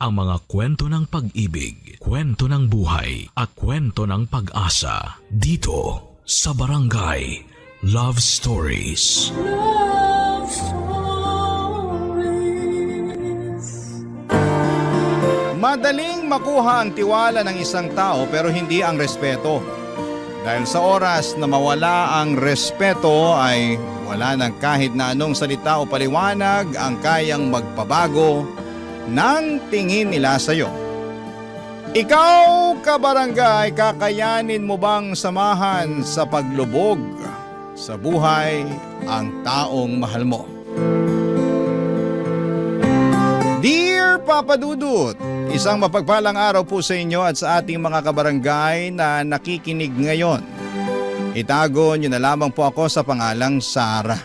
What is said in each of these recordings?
ang mga kwento ng pag-ibig, kwento ng buhay at kwento ng pag-asa dito sa Barangay Love Stories. Love Stories. Madaling makuha ang tiwala ng isang tao pero hindi ang respeto. Dahil sa oras na mawala ang respeto ay wala ng kahit na anong salita o paliwanag ang kayang magpabago ng tingin nila sa iyo. Ikaw, kabarangay, kakayanin mo bang samahan sa paglubog sa buhay ang taong mahal mo? Dear Papa Dudut, isang mapagpalang araw po sa inyo at sa ating mga kabarangay na nakikinig ngayon. Itago niyo na lamang po ako sa pangalang Sara.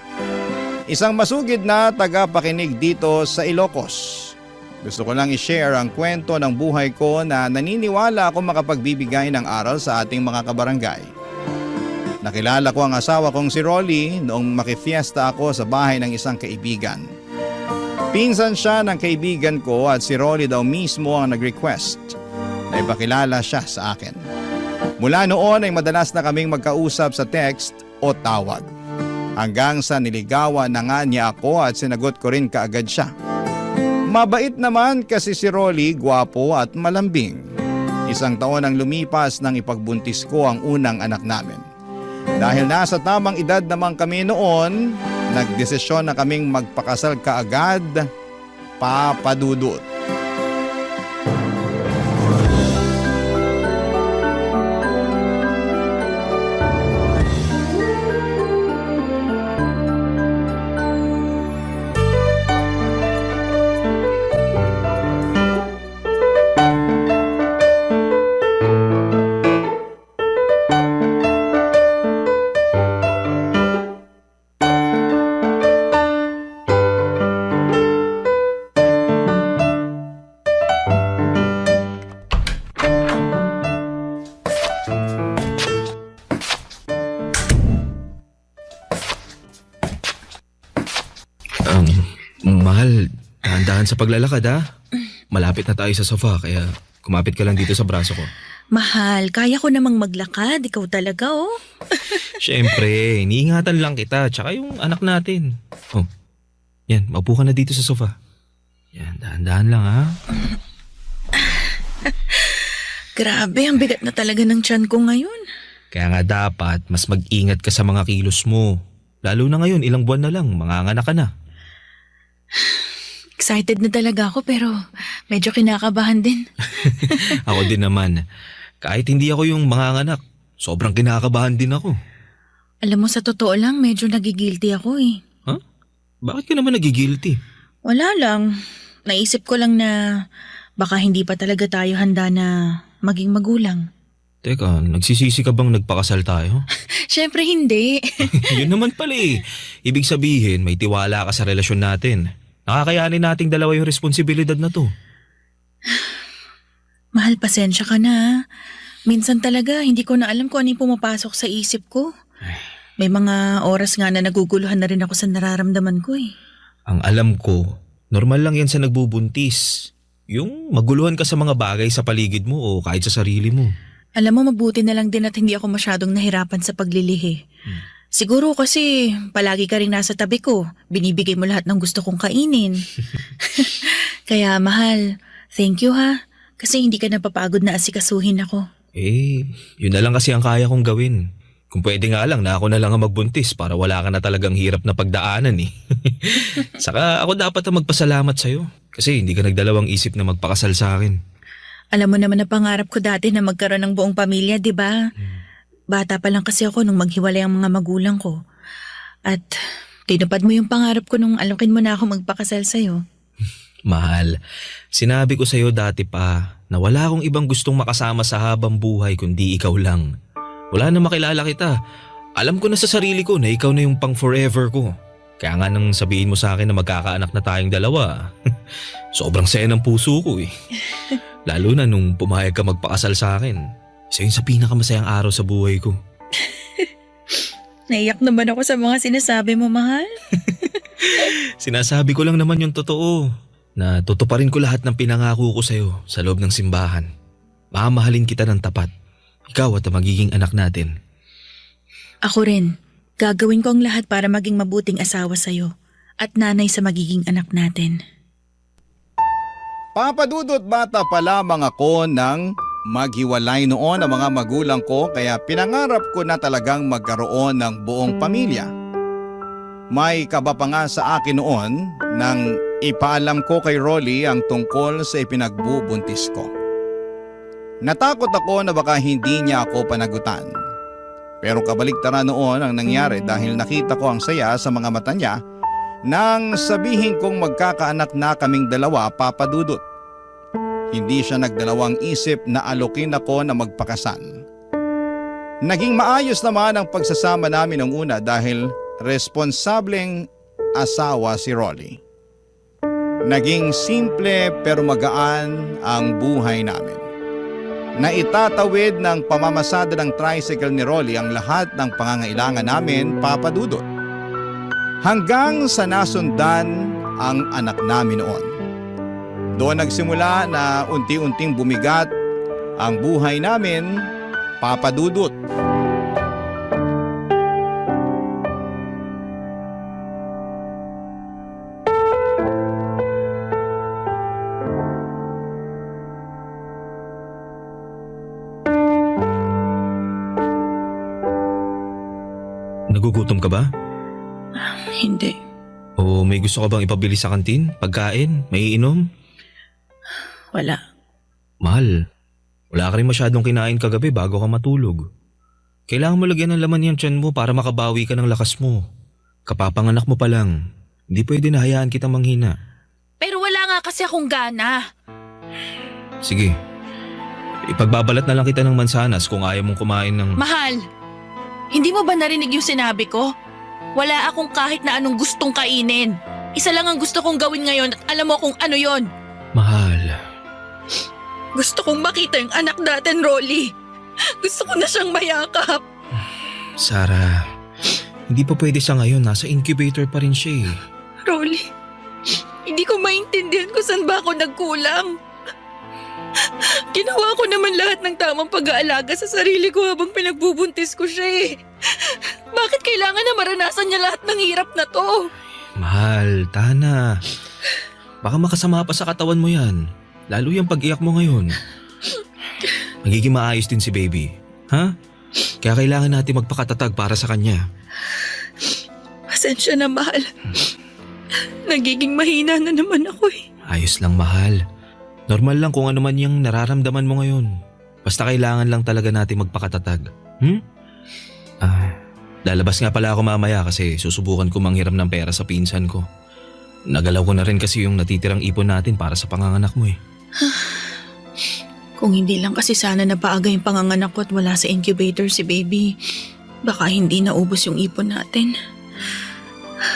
Isang masugid na tagapakinig dito sa Ilocos. Gusto ko lang i-share ang kwento ng buhay ko na naniniwala ako makapagbibigay ng aral sa ating mga kabarangay. Nakilala ko ang asawa kong si Rolly noong makifiesta ako sa bahay ng isang kaibigan. Pinsan siya ng kaibigan ko at si Rolly daw mismo ang nag-request na ipakilala siya sa akin. Mula noon ay madalas na kaming magkausap sa text o tawag. Hanggang sa niligawan na nga niya ako at sinagot ko rin kaagad siya. Mabait naman kasi si Rolly, gwapo at malambing. Isang taon ang lumipas nang ipagbuntis ko ang unang anak namin. Dahil nasa tamang edad naman kami noon, nagdesisyon na kaming magpakasal kaagad, Papa Dudut. Mahal, dahan-dahan sa paglalakad ha. Malapit na tayo sa sofa kaya kumapit ka lang dito sa braso ko. Mahal, kaya ko namang maglakad. Ikaw talaga, oh. Siyempre, iniingatan lang kita tsaka yung anak natin. Oh, yan, maupo ka na dito sa sofa. Yan, dahan-dahan lang ha. Grabe, ang bigat na talaga ng tiyan ko ngayon. Kaya nga dapat mas mag-ingat ka sa mga kilos mo. Lalo na ngayon, ilang buwan na lang, manganganak ka na. Excited na talaga ako pero medyo kinakabahan din. Ako din naman. Kahit hindi ako yung manganganak, sobrang kinakabahan din ako. Alam mo, sa totoo lang, medyo nagigilty ako eh. Huh? Bakit ka naman nagigilty? Wala lang. Naisip ko lang na baka hindi pa talaga tayo handa na maging magulang. Teka, nagsisisi ka bang nagpakasal tayo? Siyempre hindi. Yun naman pala eh. Ibig sabihin, may tiwala ka sa relasyon natin. Nakakayanin nating dalawa yung responsibilidad na to. Mahal, pasensya ka na ha. Minsan talaga, hindi ko na alam kung ano yung pumapasok sa isip ko. May mga oras nga na naguguluhan na rin ako sa nararamdaman ko eh. Ang alam ko, normal lang yan sa nagbubuntis. Yung maguluhan ka sa mga bagay sa paligid mo o kahit sa sarili mo. Alam mo, mabuti na lang din at hindi ako masyadong nahirapan sa paglilihi. Siguro kasi palagi ka rin nasa tabi ko. Binibigay mo lahat ng gusto kong kainin. Kaya mahal, thank you ha. Kasi hindi ka napapagod na asikasuhin ako. Yun na lang kasi ang kaya kong gawin. Kung pwede nga lang na ako na lang ang magbuntis para wala ka na talagang hirap na pagdaanan eh. Saka ako dapat ang magpasalamat sa'yo. Kasi hindi ka nagdalawang isip na magpakasal sa akin. Alam mo naman na pangarap ko dati na magkaroon ng buong pamilya, di ba? Bata pa lang kasi ako nung maghiwalay ang mga magulang ko. At tinupad mo yung pangarap ko nung alokin mo na ako magpakasal sa'yo. Mahal, sinabi ko sa'yo dati pa na wala akong ibang gustong makasama sa habang buhay kundi ikaw lang. Wala na makilala kita. Alam ko na sa sarili ko na ikaw na yung pang forever ko. Kaya nga nang sabihin mo sa akin na magkakaanak na tayong dalawa, sobrang saya ng puso ko eh. Lalo na nung pumayag ka magpakasal sa akin. Isa yun sa pinakamasayang araw sa buhay ko. Naiyak naman ako sa mga sinasabi mo, mahal. Sinasabi ko lang naman yung totoo. na tutuparin ko lahat ng pinangako ko sa'yo sa loob ng simbahan. Mamahalin kita ng tapat. Ikaw at ang magiging anak natin. Ako rin. Gagawin ko ang lahat para maging mabuting asawa sa'yo at nanay sa magiging anak natin. Papa Dudut, bata pa lamang ako nang maghiwalay noon ang mga magulang ko kaya pinangarap ko na talagang magkaroon ng buong pamilya. May kaba pa nga sa akin noon nang ipaalam ko kay Rolly ang tungkol sa ipinagbubuntis ko. Natakot ako na baka hindi niya ako panagutan. Pero kabaligtaran noon ang nangyari dahil nakita ko ang saya sa mga mata niya nang sabihin kong magkakaanak na kaming dalawa, Papa Dudut. Hindi siya nagdalawang isip na alokin ako na magpakasal. Naging maayos naman ang pagsasama namin ng una dahil responsableng asawa si Rolly. Naging simple pero magaan ang buhay namin. Naitatawid ng pamamasada ng tricycle ni Rolly ang lahat ng pangangailangan namin, Papa Dudut. Hanggang sa nasundan ang anak namin noon. Doon nagsimula na unti-unting bumigat ang buhay namin, Papa Dudut. Nagugutom ka ba? Hindi. O may gusto ka bang ipabili sa kantin? Pagkain? May iinom? Wala. Mahal, wala ka rin masyadong kinain kagabi bago ka matulog. Kailangan mo lagyan ng laman yung tiyan mo para makabawi ka ng lakas mo. Kapapanganak mo pa lang. Hindi pwede na hayaan kitang manghina. Pero wala nga kasi akong gana. Sige, ipagbabalat na lang kita ng mansanas kung ayaw mong kumain ng… Mahal, hindi mo ba narinig yung sinabi ko? Wala akong kahit na anong gustong kainin. Isa lang ang gusto kong gawin ngayon at alam mo kung ano yon. Mahal, Gusto kong makita yung anak natin, Rolly. Gusto ko na siyang mayakap. Sarah, hindi pa pwede siya ngayon. Nasa incubator pa rin siya eh. Rolly, hindi ko maintindihan kung saan ba ako nagkulang. Ginawa ko naman lahat ng tamang pag-aalaga sa sarili ko habang pinagbubuntis ko siya eh. Bakit kailangan na maranasan niya lahat ng hirap na to? Mahal, Tana. Baka makasama pa sa katawan mo yan. Lalo yung pag-iyak mo ngayon. Magiging maayos din si baby. Ha? Kaya kailangan natin magpakatatag para sa kanya. Pasensya na, mahal. Nagiging mahina na naman ako eh. Ayos lang, mahal. Normal lang kung ano man yung nararamdaman mo ngayon. Basta kailangan lang talaga natin magpakatatag. Lalabas nga pala ako mamaya kasi susubukan ko manghiram ng pera sa pinsan ko. Nagalaw ko na rin kasi yung natitirang ipon natin para sa panganganak mo eh. Kung hindi lang kasi sana napaaga yung panganganak ko at wala sa incubator si baby, baka hindi naubos yung ipon natin.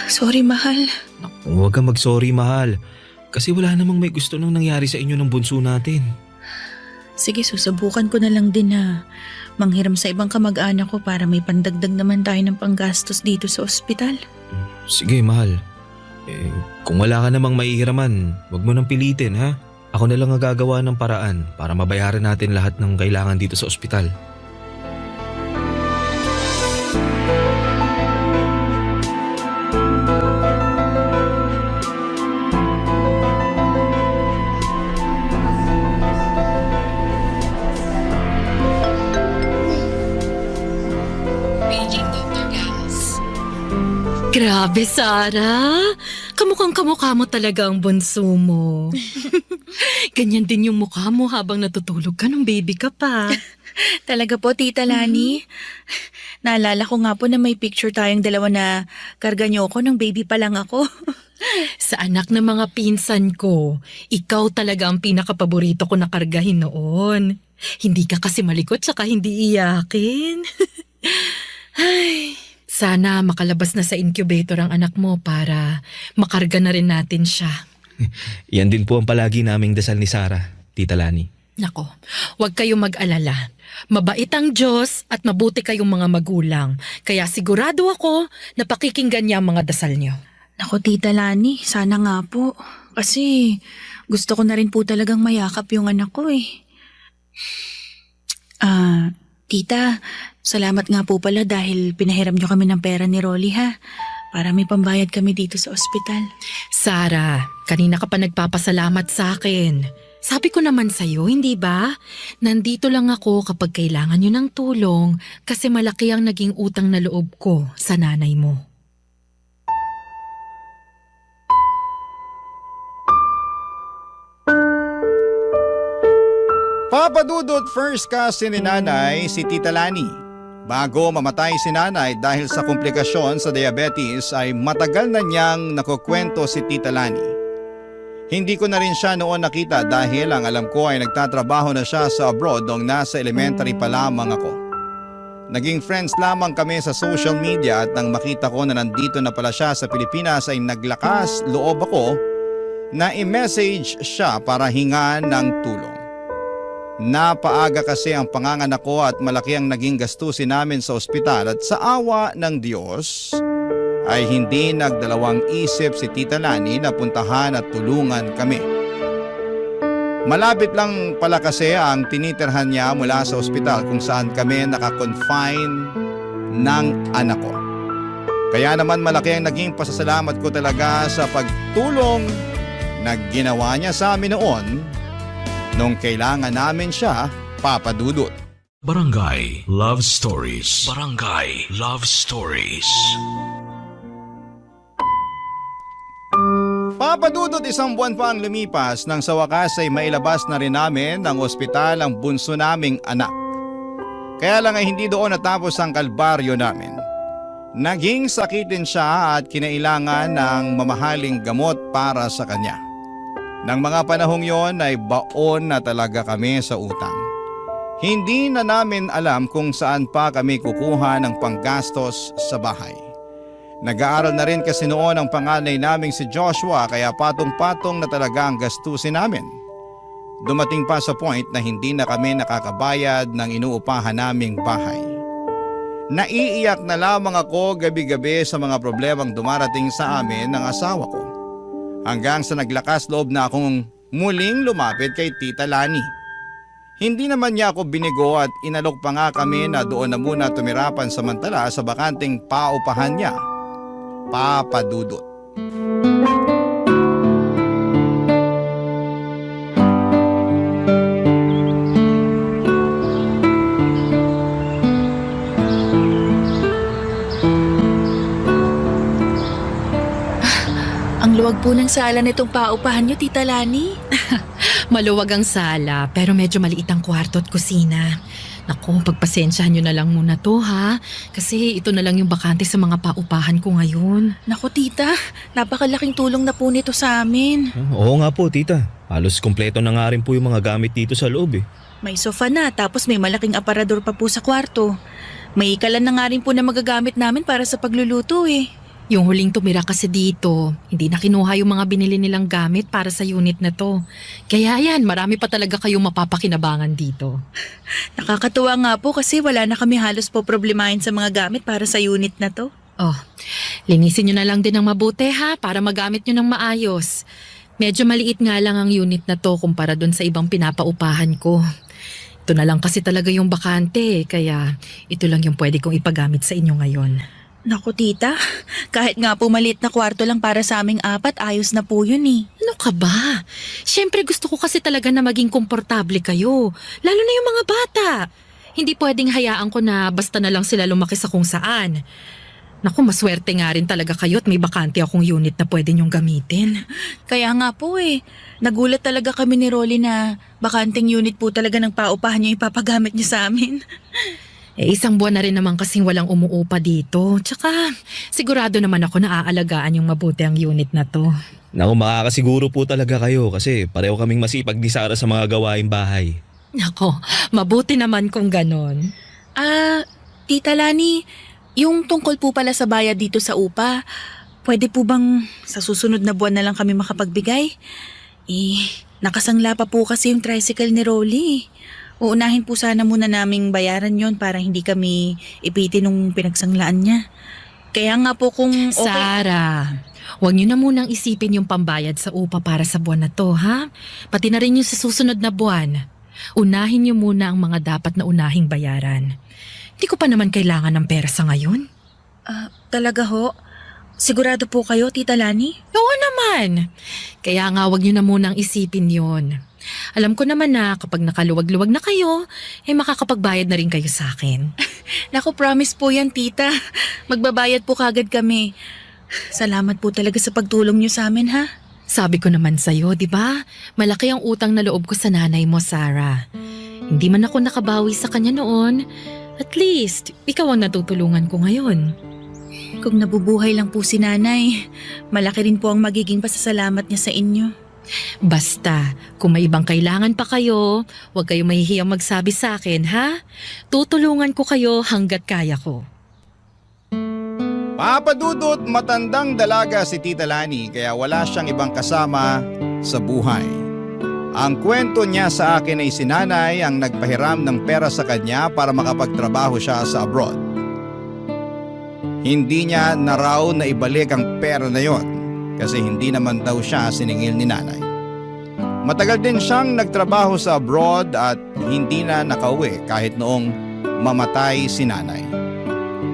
Sorry, mahal. Huwag kang mag-sorry, mahal. Kasi wala namang may gusto nang nangyari sa inyo ng bunso natin. Sige, susubukan ko na lang din na manghiram sa ibang kamag-anak ko para may pandagdag naman tayo ng panggastos dito sa ospital. Sige, mahal. Kung wala ka namang maihiraman, wag mo nang pilitin, ha? Ako na lang ang gagawa ng paraan para mabayaran natin lahat ng kailangan dito sa ospital. Grabe, Sarah. Kamukhang-kamukha mo talaga ang bunso mo. Ganyan din yung mukha mo habang natutulog ka nung baby ka pa. Talaga po, Tita Lani. Naalala ko nga po na may picture tayong dalawa na karga niyo ko nung baby pa lang ako. Sa anak ng mga pinsan ko, ikaw talaga ang pinakapaborito ko na kargahin noon. Hindi ka kasi malikot saka hindi iyakin. Ay, sana makalabas na sa incubator ang anak mo para makarga na rin natin siya. Yan din po ang palagi naming dasal ni Sarah, Tita Lani. Nako, huwag kayong mag-alala. Mabait ang Diyos at mabuti kayong mga magulang. Kaya sigurado ako na pakikinggan niya ang mga dasal niyo. Naku, Tita Lani, sana nga po. Kasi gusto ko na rin po talagang mayakap yung anak ko eh. Tita, salamat nga po pala dahil pinahiram niyo kami ng pera ni Rolly ha. Para may pambayad kami dito sa ospital. Sara, kanina ka pa nagpapasalamat sa akin. Sabi ko naman sa'yo, hindi ba? Nandito lang ako kapag kailangan nyo ng tulong kasi malaki ang naging utang na loob ko sa nanay mo. Papa Dudut, first cousin ni nanay si Tita Lani. Bago mamatay si nanay dahil sa komplikasyon sa diabetes ay matagal na niyang nakukwento si Tita Lani. Hindi ko na rin siya noon nakita dahil ang alam ko ay nagtatrabaho na siya sa abroad nung nasa elementary pa lamang ako. Naging friends lamang kami sa social media at nang makita ko na nandito na pala siya sa Pilipinas ay naglakas loob ako na i-message siya para hingan ng tulong. Napaaga kasi ang panganganak ko at malaki ang naging gastusin namin sa ospital at sa awa ng Diyos ay hindi nagdalawang isip si Tita Lani na puntahan at tulungan kami. Malapit lang pala kasi ang tinitirhan niya mula sa ospital kung saan kami nakakonfine ng anak ko. Kaya naman malaki ang naging pasasalamat ko talaga sa pagtulong na ginawa niya sa amin noon nung kailangan namin siya, Papa Dudut. Barangay Love Stories. Barangay Love Stories. Papa Dudut, isang buwan pa ang lumipas nang sa wakas ay mailabas na rin namin ng ospital ang bunso naming anak. Kaya lang ay hindi doon natapos ang kalbaryo namin. Naging sakitin siya at kinailangan ng mamahaling gamot para sa kanya. Nang mga panahong yon ay baon na talaga kami sa utang. Hindi na namin alam kung saan pa kami kukuha ng panggastos sa bahay. Nag-aaral na rin kasi noon ang panganay naming si Joshua kaya patong-patong na talaga ang gastusin namin. Dumating pa sa point na hindi na kami nakakabayad ng inuupahan naming bahay. Naiiyak na lamang ako gabi-gabi sa mga problemang dumarating sa amin ng asawa ko. Hanggang sa naglakas loob na akong muling lumapit kay Tita Lani. Hindi naman niya ako binigo at inalok pa nga kami na doon na muna tumirapan samantala sa bakanting paupahan niya, Papa Dudut. Ang luwag po ng sala nitong paupahan niyo, Tita Lani. Maluwag ang sala pero medyo maliit ang kwarto at kusina. Naku, pagpasensyahan nyo na lang muna to ha. Kasi ito na lang yung bakante sa mga paupahan ko ngayon. Naku, Tita, napakalaking tulong na po nito sa amin. Oo nga po, tita. Halos kumpleto na nga rin po yung mga gamit dito sa loob eh. May sofa na tapos may malaking aparador pa po sa kwarto. May ikalan na nga rin po na magagamit namin para sa pagluluto eh. Yung huling tumira kasi dito, hindi na kinuha yung mga binili nilang gamit para sa unit na to. Kaya yan, marami pa talaga kayong mapapakinabangan dito. Nakakatuwa nga po kasi wala na kami halos po problemahin sa mga gamit para sa unit na to. Oh, linisin nyo na lang din ng mabuti ha para magamit nyo ng maayos. Medyo maliit nga lang ang unit na to kumpara dun sa ibang pinapaupahan ko. Ito na lang kasi talaga yung bakante kaya ito lang yung pwede kong ipagamit sa inyo ngayon. Naku, Tita, kahit nga po maliit na kwarto lang para sa aming apat, ayos na po yun eh. Ano ka ba? Siyempre gusto ko kasi talaga na maging komportable kayo. Lalo na yung mga bata. Hindi pwedeng hayaan ko na basta na lang sila lumaki sa kung saan. Naku, maswerte nga rin talaga kayo at may bakante akong unit na pwede nyong gamitin. Kaya nga po eh, nagulat talaga kami ni Rolly na bakanting unit po talaga ng paupahan niyo ipapagamit niyo sa amin. Isang buwan na rin naman kasing walang umuupa dito. Tsaka sigurado naman ako na aalagaan yung mabuti ang unit na to. Naku, makakasiguro po talaga kayo kasi pareho kaming masipag ni Sarah sa mga gawaing bahay. Nako, mabuti naman kung ganon. Tita Lani, yung tungkol po pala sa bayad dito sa upa, pwede po bang sa susunod na buwan na lang kami makapagbigay? Nakasangla pa po kasi yung tricycle ni Rolly. Uunahin po sana muna naming bayaran yon para hindi kami ipitin nung pinagsanglaan niya. Kaya nga po kung okay... Sarah, Huwag niyo na munang isipin yung pambayad sa upa para sa buwan na to, ha? Pati na rin yung sa susunod na buwan. Unahin niyo muna ang mga dapat na unahing bayaran. Hindi ko pa naman kailangan ng pera sa ngayon. Talaga ho? Sigurado po kayo, Tita Lani? Oo naman. Kaya nga huwag niyo na munang isipin yon. Alam ko naman na kapag nakaluwag-luwag na kayo, makakapagbayad na rin kayo sa akin. Naku, promise po yan, Tita. Magbabayad po kagad kami. Salamat po talaga sa pagtulong niyo sa amin, ha? Sabi ko naman sa'yo, di ba? Malaki ang utang na loob ko sa nanay mo, Sarah. Hindi man ako nakabawi sa kanya noon. At least, ikaw ang natutulungan ko ngayon. Kung nabubuhay lang po si nanay, malaki rin po ang magiging pasasalamat niya sa inyo. Basta, kung may ibang kailangan pa kayo, huwag kayo mahihiyang magsabi sa akin, ha? Tutulungan ko kayo hanggat kaya ko. Papa Dudut, matandang dalaga si Tita Lani kaya wala siyang ibang kasama sa buhay. Ang kwento niya sa akin ay si nanay ang nagpahiram ng pera sa kanya para makapagtrabaho siya sa abroad. Hindi niya na raw na ibalik ang pera na yon kasi hindi naman daw siya siningil ni nanay. Matagal din siyang nagtrabaho sa abroad at hindi na nakauwi kahit noong mamatay si nanay.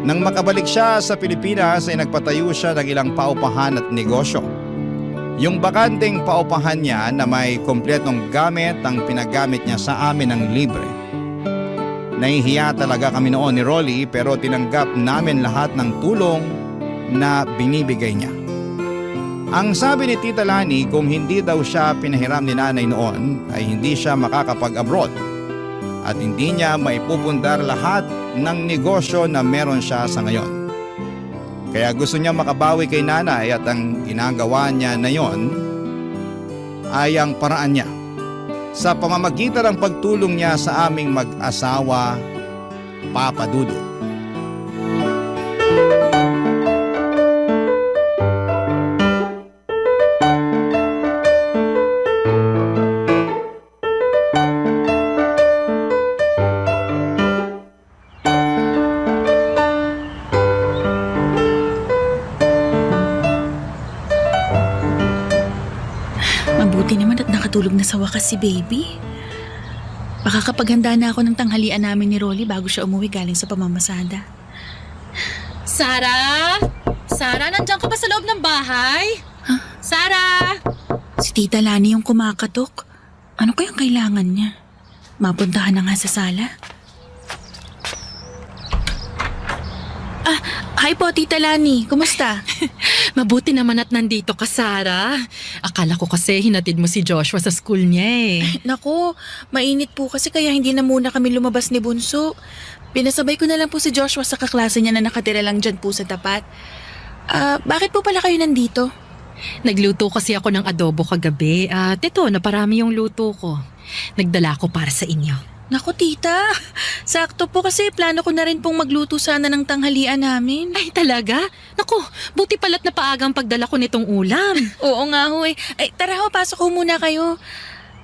Nang makabalik siya sa Pilipinas ay nagpatayo siya ng ilang paupahan at negosyo. Yung bakanteng paupahan niya na may kompletong gamit ang pinagamit niya sa amin ng libre. Nahihiya talaga kami noon ni Rolly pero tinanggap namin lahat ng tulong na binibigay niya. Ang sabi ni Tita Lani kung hindi daw siya pinahiram ni nanay noon ay hindi siya makakapag-abroad at hindi niya maipupundar lahat ng negosyo na meron siya sa ngayon. Kaya gusto niya makabawi kay nanay at ang ginagawa niya na yon ay ang paraan niya sa pamamagitan ng pagtulong niya sa aming mag-asawa, Papa Dudut. Mabuti naman at nakatulog na sa wakas si baby. Baka kapag handa na ako ng tanghalian namin ni Rolly bago siya umuwi galing sa pamamasada. Sarah? Sarah, nandiyan ka ba sa loob ng bahay? Huh? Sarah? Si Tita Lani yung kumakatok. Ano kayang kailangan niya? Mapuntahan na nga sa sala. Hi po, Tita Lani. Kumusta? Mabuti naman at nandito ka, Sarah. Akala ko kasi hinatid mo si Joshua sa school niya eh. Naku, mainit po kasi kaya hindi na muna kami lumabas ni Bunso. Pinasabay ko na lang po si Joshua sa kaklase niya na nakatira lang dyan po sa tapat. Bakit po pala kayo nandito? Nagluto kasi ako ng adobo kagabi at ito, naparami yung luto ko. Nagdala ko para sa inyo. Naku, Tita. Sakto po kasi plano ko na rin pong magluto sana ng tanghalian namin. Ay, talaga? Naku, buti pala't napaagang pagdala ko nitong ulam. Oo nga ho eh. Ay, tara ho, pasok ho muna kayo.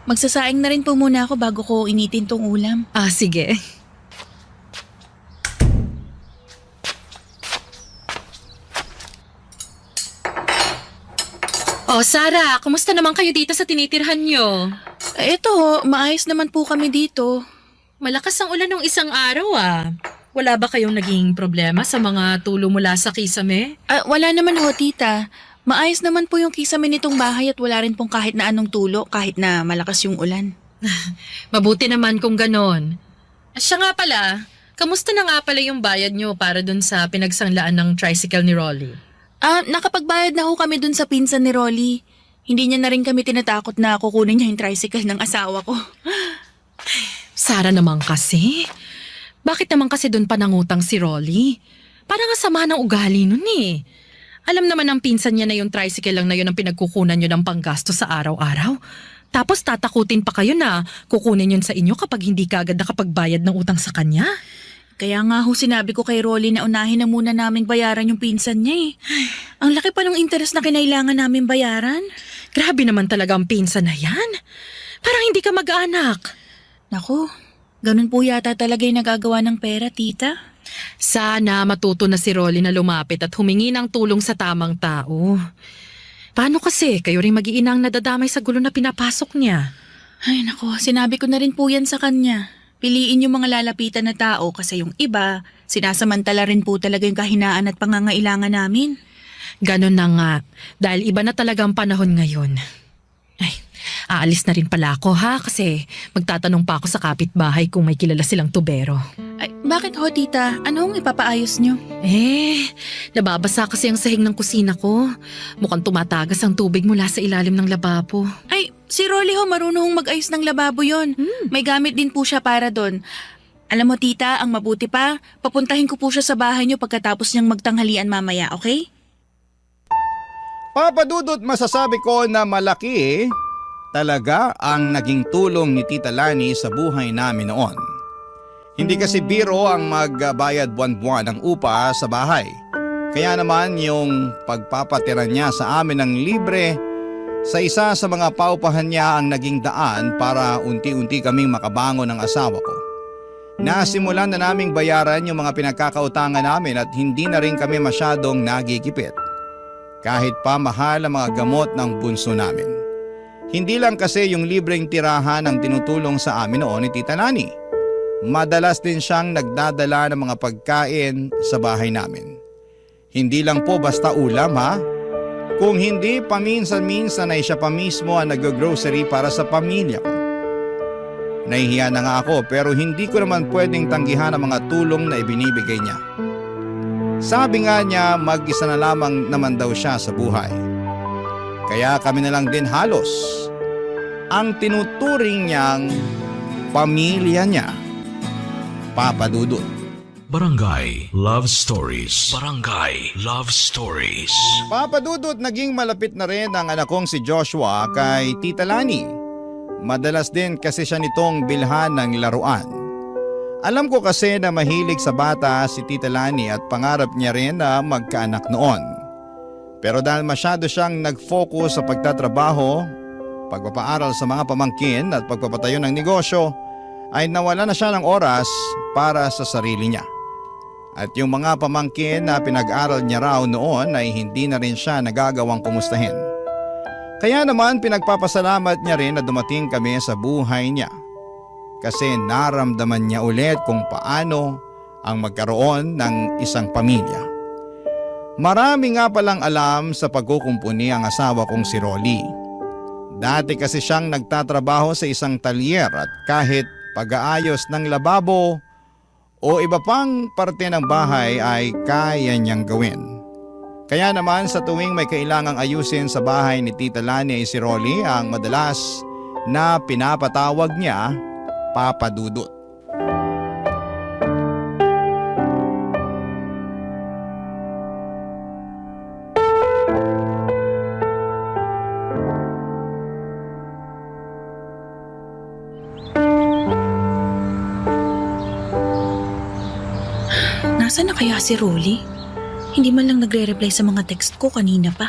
Magsasaing na rin po muna ako bago ko initin tong ulam. Sige. Oh, Sarah, kumusta naman kayo dito sa tinitirhan nyo? Ito ho, maayos naman po kami dito. Malakas ang ulan ng isang araw ah. Wala ba kayong naging problema sa mga tulo mula sa kisame? Wala naman ho, Tita. Maayos naman po yung kisame nitong bahay at wala rin pong kahit na anong tulo kahit na malakas yung ulan. Mabuti naman kung ganon. Siya nga pala, kamusta na nga pala yung bayad nyo para dun sa pinagsanglaan ng tricycle ni Rolly? Nakapagbayad na ho kami dun sa pinsan ni Rolly. Hindi niya na rin kami tinatakot na kukunin niya yung tricycle ng asawa ko. Sara naman kasi. Bakit naman kasi dun pa nangutang si Rolly? Parang nga sama ng ugali nun eh. Alam naman ng pinsan niya na yung tricycle lang na yun ang pinagkukunan nyo ng panggasto sa araw-araw. Tapos tatakutin pa kayo na kukunin yun sa inyo kapag hindi ka agad nakapagbayad ng utang sa kanya. Kaya nga ho sinabi ko kay Rolly na unahin na muna naming bayaran yung pinsan niya eh. Ang laki pa ng interest na kinailangan namin bayaran. Grabe naman talaga ang pinsan na yan. Parang hindi ka mag-anak. Naku, ganun po yata talaga yung nagagawa ng pera, Tita. Sana matuto na si Rolly na lumapit at humingi ng tulong sa tamang tao. Paano kasi kayo rin mag-iinang nadadamay sa gulo na pinapasok niya? Ay nako, sinabi ko na rin po yan sa kanya. Piliin yung mga lalapitan na tao kasi yung iba, sinasamantala rin po talaga yung kahinaan at pangangailangan namin. Ganon na nga, dahil iba na talaga ang panahon ngayon. Ay, aalis na rin pala ako ha, kasi magtatanong pa ako sa kapitbahay kung may kilala silang tubero. Ay, bakit ho tita? Anong ipapaayos nyo? Nababasa kasi ang sahig ng kusina ko. Mukhang tumatagas ang tubig mula sa ilalim ng lababo. Ay, si Rolly ho marunong mag-ayos ng lababo yon. May gamit din po siya para doon. Alam mo tita, ang mabuti pa, papuntahin ko po siya sa bahay nyo pagkatapos niyang magtanghalian mamaya, okay? Papa Dudut, masasabi ko na malaki talaga ang naging tulong ni Tita Lani sa buhay namin noon. Hindi kasi biro ang magbayad buwan-buwan ng upa sa bahay. Kaya naman yung pagpapatira niya sa amin ng libre sa isa sa mga paupahan niya ang naging daan para unti-unti kaming makabangon ng asawa ko. Nasimulan na naming bayaran yung mga pinagkakautangan namin at hindi na rin kami masyadong nagigipit. Kahit pa mahal ang mga gamot ng bunso namin. Hindi lang kasi yung libreng tirahan ang tinutulong sa amin noon ni Tita Lani. Madalas din siyang nagdadala ng mga pagkain sa bahay namin. Hindi lang po basta ulam ha. Kung hindi, paminsan-minsan ay siya pa mismo ang nag-grocery para sa pamilya ko. Nahihiya na nga ako pero hindi ko naman pwedeng tanggihan ang mga tulong na ibinibigay niya. Sabi nga niya mag-isa na lamang naman daw siya sa buhay. Kaya kami na lang din halos ang tinuturing niyang pamilya niya. Papa Dudut. Barangay Love Stories. Barangay Love Stories. Papa Dudut, naging malapit na rin ang anak kong si Joshua kay Tita Lani. Madalas din kasi siya nitong bilhan ng laruan. Alam ko kasi na mahilig sa bata si Tita Lani at pangarap niya rin na magkaanak noon. Pero dahil masyado siyang nag-focus sa pagtatrabaho, pagpapaaral sa mga pamangkin at pagpapatayo ng negosyo, ay nawala na siya ng oras para sa sarili niya. At yung mga pamangkin na pinag-aral niya raw noon ay hindi na rin siya nagagawang kumustahin. Kaya naman pinagpapasalamat niya rin na dumating kami sa buhay niya. Kasi naramdaman niya ulit kung paano ang magkaroon ng isang pamilya. Marami nga palang alam sa pagkukumpuni ang asawa kong si Rolly. Dati kasi siyang nagtatrabaho sa isang talyer at kahit pag-aayos ng lababo o iba pang parte ng bahay ay kaya niyang gawin. Kaya naman sa tuwing may kailangang ayusin sa bahay ni Tita Lani ay si Rolly ang madalas na pinapatawag niya Papa Dudut. Nasaan na kaya si Rolly? Hindi man lang nagre-reply sa mga text ko kanina pa.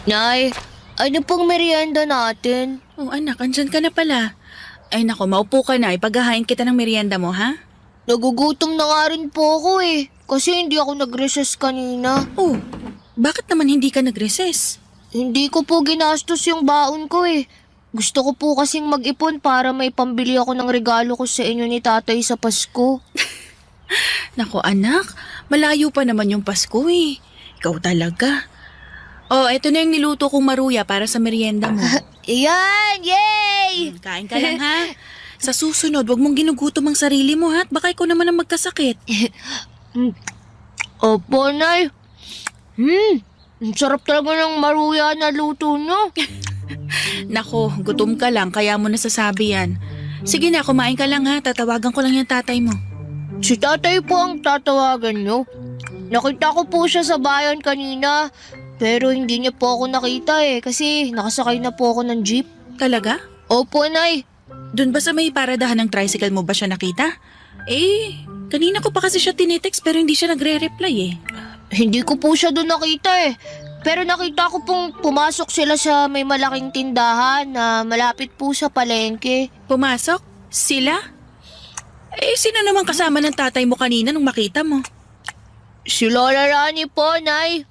Nay, ano pong merienda natin? Oh anak, andyan ka na pala. Ay nako, maupo ka na. Ipaghahain kita ng merienda mo, ha? Nagugutom na nga rin po ako kasi hindi ako nag-recess kanina. Oh, bakit naman hindi ka nag-recess? Hindi ko po ginastos yung baon ko Gusto ko po kasing mag-ipon para may pambili ako ng regalo ko sa inyo ni tatay sa Pasko. Nako anak, malayo pa naman yung Pasko Ikaw talaga. Oh, eto na yung niluto kong maruya para sa merienda mo. Iyan! Yay! Kain ka lang ha. Sa susunod, wag mong ginugutom ang sarili mo ha. Baka ikaw naman ang magkasakit. Opo, Nay. Ang sarap talaga ng maruya na luto nyo. Nako, gutom ka lang kaya mo nasasabi yan. Sige na, kumain ka lang ha. Tatawagan ko lang yung tatay mo. Si tatay po ang tatawagan nyo. Nakita ko po siya sa bayan kanina. Pero hindi niya po ako nakita kasi nakasakay na po ako ng jeep. Talaga? Opo, Nay. Doon ba sa may paradahan ng tricycle mo ba siya nakita? Kanina ko pa kasi siya tinitext pero hindi siya nagre-reply Hindi ko po siya doon nakita Pero nakita ko pong pumasok sila sa may malaking tindahan na malapit po sa palengke. Pumasok? Sila? Sino naman kasama ng tatay mo kanina nung makita mo? Si Lola Rani po, Nay.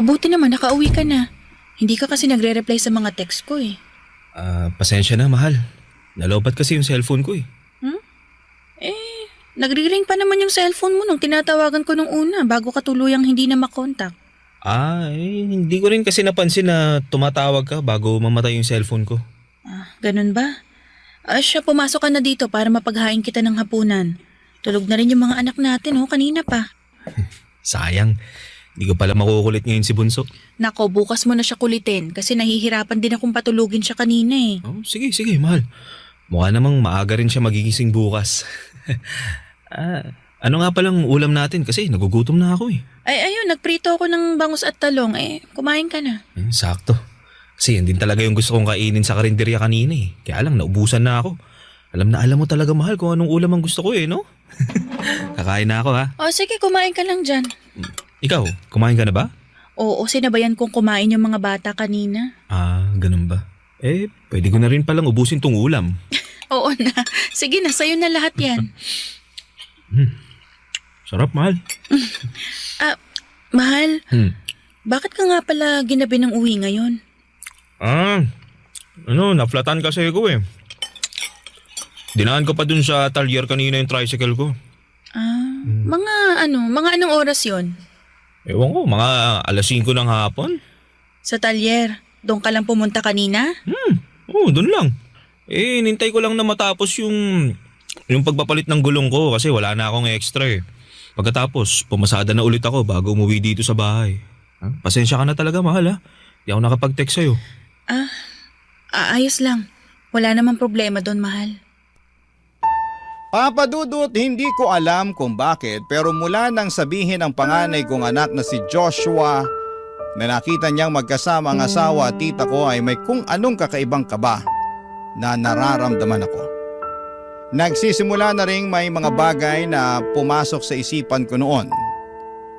Mabuti naman nakauwi ka na. Hindi ka kasi nagre-reply sa mga text ko eh. Pasensya na, mahal. Nalobat kasi yung cellphone ko eh. Nagri-ring pa naman yung cellphone mo nung tinatawagan ko nung una bago ka tuluyang hindi na makontak. Hindi ko rin kasi napansin na tumatawag ka bago mamatay yung cellphone ko. Ganun ba? Siya, pumasok ka na dito para mapaghain kita ng hapunan. Tulog na rin yung mga anak natin kanina pa. Sayang. Hindi ko pala makukulit ngayon si Bunso. Nako, bukas mo na siya kulitin kasi nahihirapan din akong patulugin siya kanina eh. Oh, sige, mahal. Mukha namang maaga rin siya magigising bukas. Ano nga palang ulam natin kasi nagugutom na ako eh. Ayun, nagprito ako ng bangus at talong. Kumain ka na. Sakto. Kasi yan din talaga yung gusto kong kainin sa karinderya kanina eh. Kaya lang, naubusan na ako. Alam mo talaga, mahal, kung anong ulam ang gusto ko eh, no? Kakain na ako ha. Sige, kumain ka lang dyan. Ikaw, kumain ka na ba? Oo, sinabayan kong kumain yung mga bata kanina. Ganun ba? Pwede ko na rin palang ubusin tong ulam. Oo na. Sige na, sa'yo na lahat yan. Sarap, mahal. Mahal, bakit ka nga pala ginabi ng uwi ngayon? Naflatan kasi ako eh. Dinaan ko pa dun sa talyer kanina yung tricycle ko. Mga anong oras yon? Ewan ko, mga alas 5 ng hapon. Sa talyer, doon ka lang pumunta kanina? Oo, dun lang. Nintay ko lang na matapos yung pagpapalit ng gulong ko kasi wala na akong extra eh. Pagkatapos, pumasada na ulit ako bago umuwi dito sa bahay. Pasensya ka na talaga, mahal ha. Di ako nakapag-text sa'yo. Ayos lang. Wala namang problema doon, mahal. Papa Dudut, hindi ko alam kung bakit pero mula nang sabihin ang panganay kong anak na si Joshua na nakita niyang magkasama ang asawa at tita ko ay may kung anong kakaibang kaba na nararamdaman ako. Nagsisimula na ring may mga bagay na pumasok sa isipan ko noon.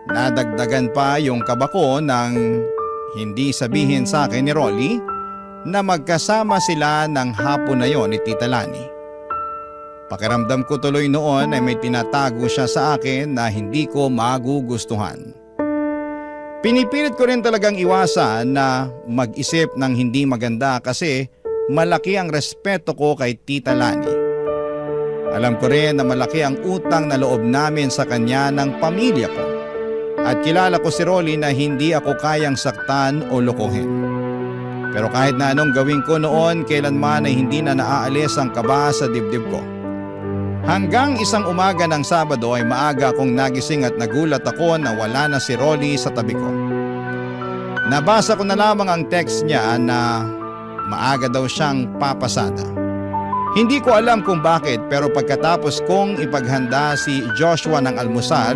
Nadagdagan pa yung kaba ko nang hindi sabihin sa akin ni Rolly na magkasama sila ng hapon na yon ni Tita Lani. Pakiramdam ko tuloy noon ay may tinatago siya sa akin na hindi ko magugustuhan. Pinipilit ko rin talagang iwasan na mag-isip ng hindi maganda kasi malaki ang respeto ko kay Tita Lani. Alam ko rin na malaki ang utang na loob namin sa kanya ng pamilya ko. At kilala ko si Rolly na hindi ako kayang saktan o lokohin. Pero kahit na anong gawin ko noon, kailanman ay hindi na naaalis ang kaba sa dibdib ko. Hanggang isang umaga ng Sabado ay maaga akong nagising at nagulat ako na wala na si Rolly sa tabi ko. Nabasa ko na lamang ang text niya na maaga daw siyang papasada. Hindi ko alam kung bakit pero pagkatapos kong ipaghanda si Joshua ng almusal,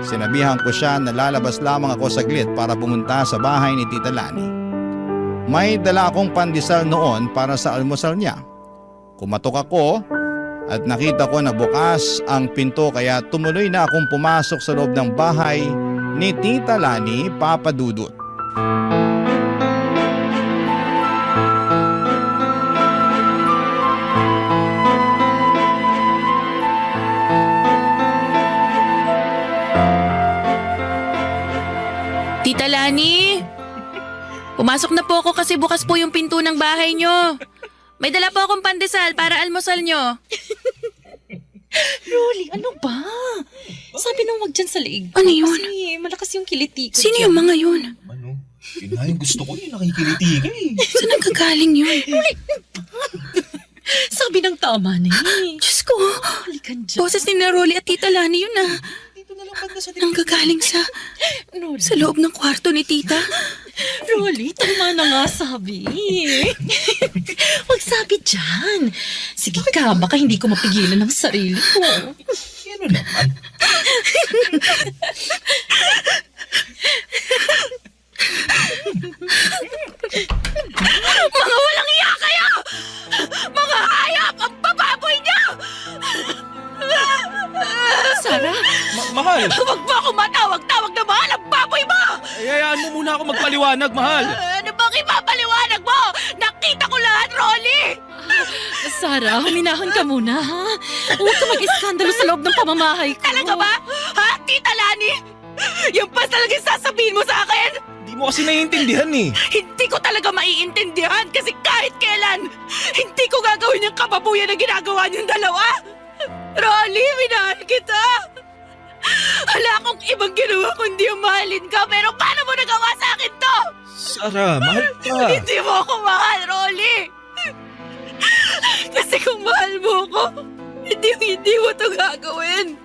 sinabihan ko siya na lalabas lamang ako saglit para pumunta sa bahay ni Tita Lani. May dala akong pandesal noon para sa almusal niya. Kumatok ako at nakita ko na bukas ang pinto kaya tumuloy na akong pumasok sa loob ng bahay ni Tita Lani, Papa Dudut. Tita Lani, pumasok na po ako kasi bukas po yung pinto ng bahay nyo. May dala po akong pandesal para almusal nyo. Rolly, ano ba? Sabi nang wag dyan sa liig. Ano yun? Kasi malakas yung kiliti ko. Sino yung mga yun? Yun nga yung gusto ko, yung nakikiliti ka eh. Saan nagkagaling yun? Sabi ng tama na eh. Diyos ko, Halikan dyan. boses ni na Rolly at Tita Lani yun Dito na lang banda sa Nanggagaling sa Rolly, loob ng kwarto ni Tita. Rolly, tama na nga sabi. Wag sabi dyan. Sige ka, baka hindi ko mapigilan ng sarili ko. Ano naman? mahal! Huwag mo ako matawag-tawag na mahal ang baboy mo! Hayaan mo muna ako magpaliwanag, mahal! Ano bang ipapaliwanag mo? Nakita ko lahat, Rolly! Sarah, huminahon ka muna, ha? Huwag ka mag-iskandalo sa loob ng pamamahay ko. Talaga ba? Ha, Tita Lani? Yung pa talaga sasabihin mo sa akin? Di mo kasi naiintindihan eh. Hindi ko talaga maiintindihan kasi kahit kailan, hindi ko gagawin yung kababuyan na ginagawa niyong dalawa. Rolly, minahal kita. Wala akong ibang ginawa kundi yung mahalin ka, pero paano mo nagawa sa akin to? Sarah, mahal ka. Hindi mo ako mahal, Rolly. Kasi kung mahal mo ako, hindi mo to gagawin.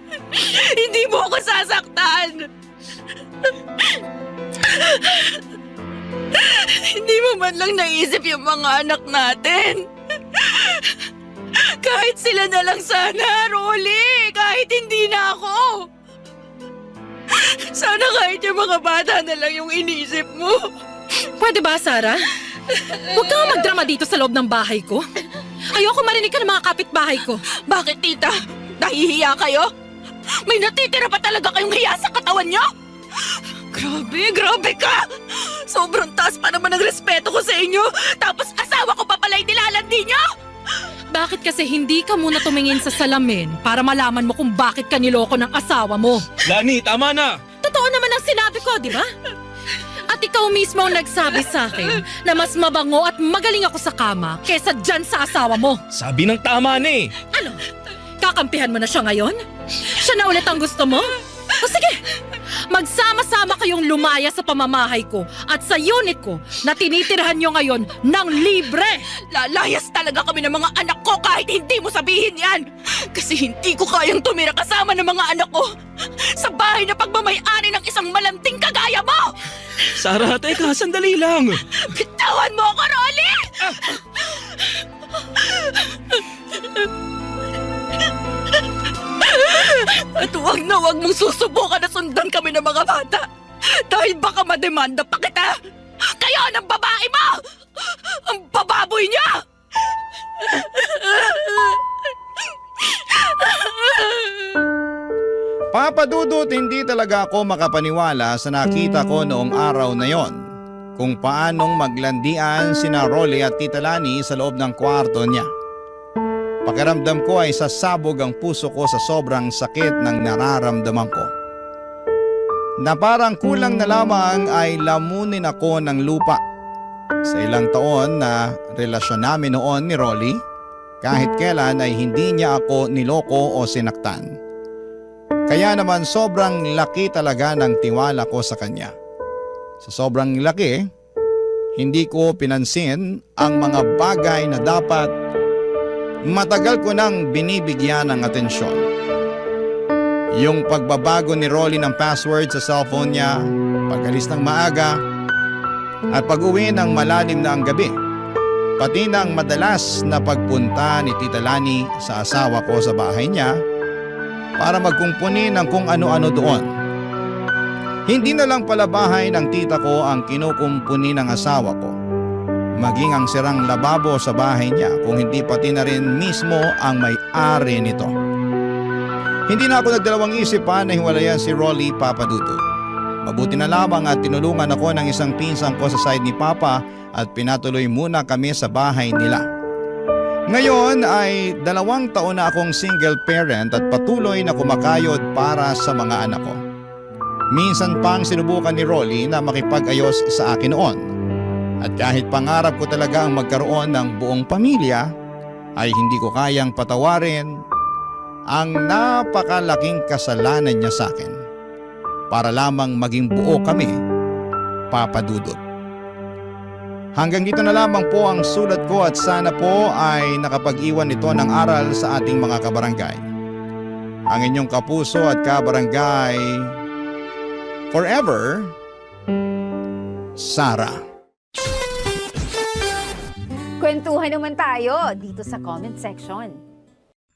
Hindi mo ako sasaktan. Hindi mo man lang naisip yung mga anak natin. Kahit sila na lang sana, Rolly. Kahit hindi na ako. Sana kahit yung mga bata na lang yung inisip mo. Pwede ba, Sarah? Huwag kang magdrama dito sa loob ng bahay ko. Ayoko marinig ka ng mga kapitbahay ko. Bakit, tita? Nahihiya kayo? May natitira pa talaga kayong hiya sa katawan niyo? Grabe ka! Sobrang taas pa naman ang respeto ko sa inyo, tapos asawa ko pa pala nilalandi niyo? Bakit kasi hindi ka muna tumingin sa salamin para malaman mo kung bakit ka niloko ng asawa mo? Lani, tama na! Totoo naman ang sinabi ko, di ba? At ikaw mismo ang nagsabi sa akin na mas mabango at magaling ako sa kama kesa dyan sa asawa mo. Sabi ng tama na eh. Ano? Kakampihan mo na siya ngayon? Siya na ulit ang gusto mo? O sige, magsama-sama kayong lumaya sa pamamahay ko at sa unit ko na tinitirhan nyo ngayon ng libre. Lalayas talaga kami ng mga anak ko kahit hindi mo sabihin yan. Kasi hindi ko kayang tumira kasama ng mga anak ko sa bahay na pagmamay-ari ng isang malanting kagaya mo. Sarah, teka, sandali lang. Bitawan mo ako, Rolly! At huwag na huwag mong susubukan na sundan kami ng mga bata. Dahil baka mademanda pa kita. Kayo ng babae mo! Ang bababoy niya! Papa Dudut, hindi talaga ako makapaniwala sa nakita ko noong araw na yon. Kung paanong maglandian sina Rolly at Tita Lani sa loob ng kwarto niya. Pakiramdam ko ay sasabog ang puso ko sa sobrang sakit ng nararamdaman ko. Na parang kulang na lamang ay lamunin ako ng lupa. Sa ilang taon na relasyon namin noon ni Rolly, kahit kailan ay hindi niya ako niloko o sinaktan. Kaya naman sobrang laki talaga ng tiwala ko sa kanya. Sa sobrang laki, hindi ko pinansin ang mga bagay na dapat matagal ko nang binibigyan ng atensyon. Yung pagbabago ni Rolly ng password sa cellphone niya, pag-alis ng maaga, at pag-uwi ng malalim na ang gabi. Pati na ang madalas na pagpunta ni Tita Lani sa asawa ko sa bahay niya para magkumpuni ng kung ano-ano doon. Hindi na lang pala bahay ng tita ko ang kinukumpuni ng asawa ko. Maging ang sirang lababo sa bahay niya kung hindi pati na rin mismo ang may-ari nito. Hindi na ako nagdalawang isip pa na hiwalayan si Rolly, Papa Dudut. Mabuti na lamang at tinulungan ako ng isang pinsan ko sa side ni Papa at pinatuloy muna kami sa bahay nila. Ngayon ay 2 taon na akong single parent at patuloy na kumakayod para sa mga anak ko. Minsan pang sinubukan ni Rolly na makipag-ayos sa akin noon. At kahit pangarap ko talaga ang magkaroon ng buong pamilya, ay hindi ko kayang patawarin ang napakalaking kasalanan niya sa akin. Para lamang maging buo kami, Papa Dudut. Hanggang dito na lamang po ang sulat ko at sana po ay nakapag-iwan ito ng aral sa ating mga kabarangay. Ang inyong kapuso at kabarangay forever, Sarah. Kwentuhan naman tayo dito sa comment section.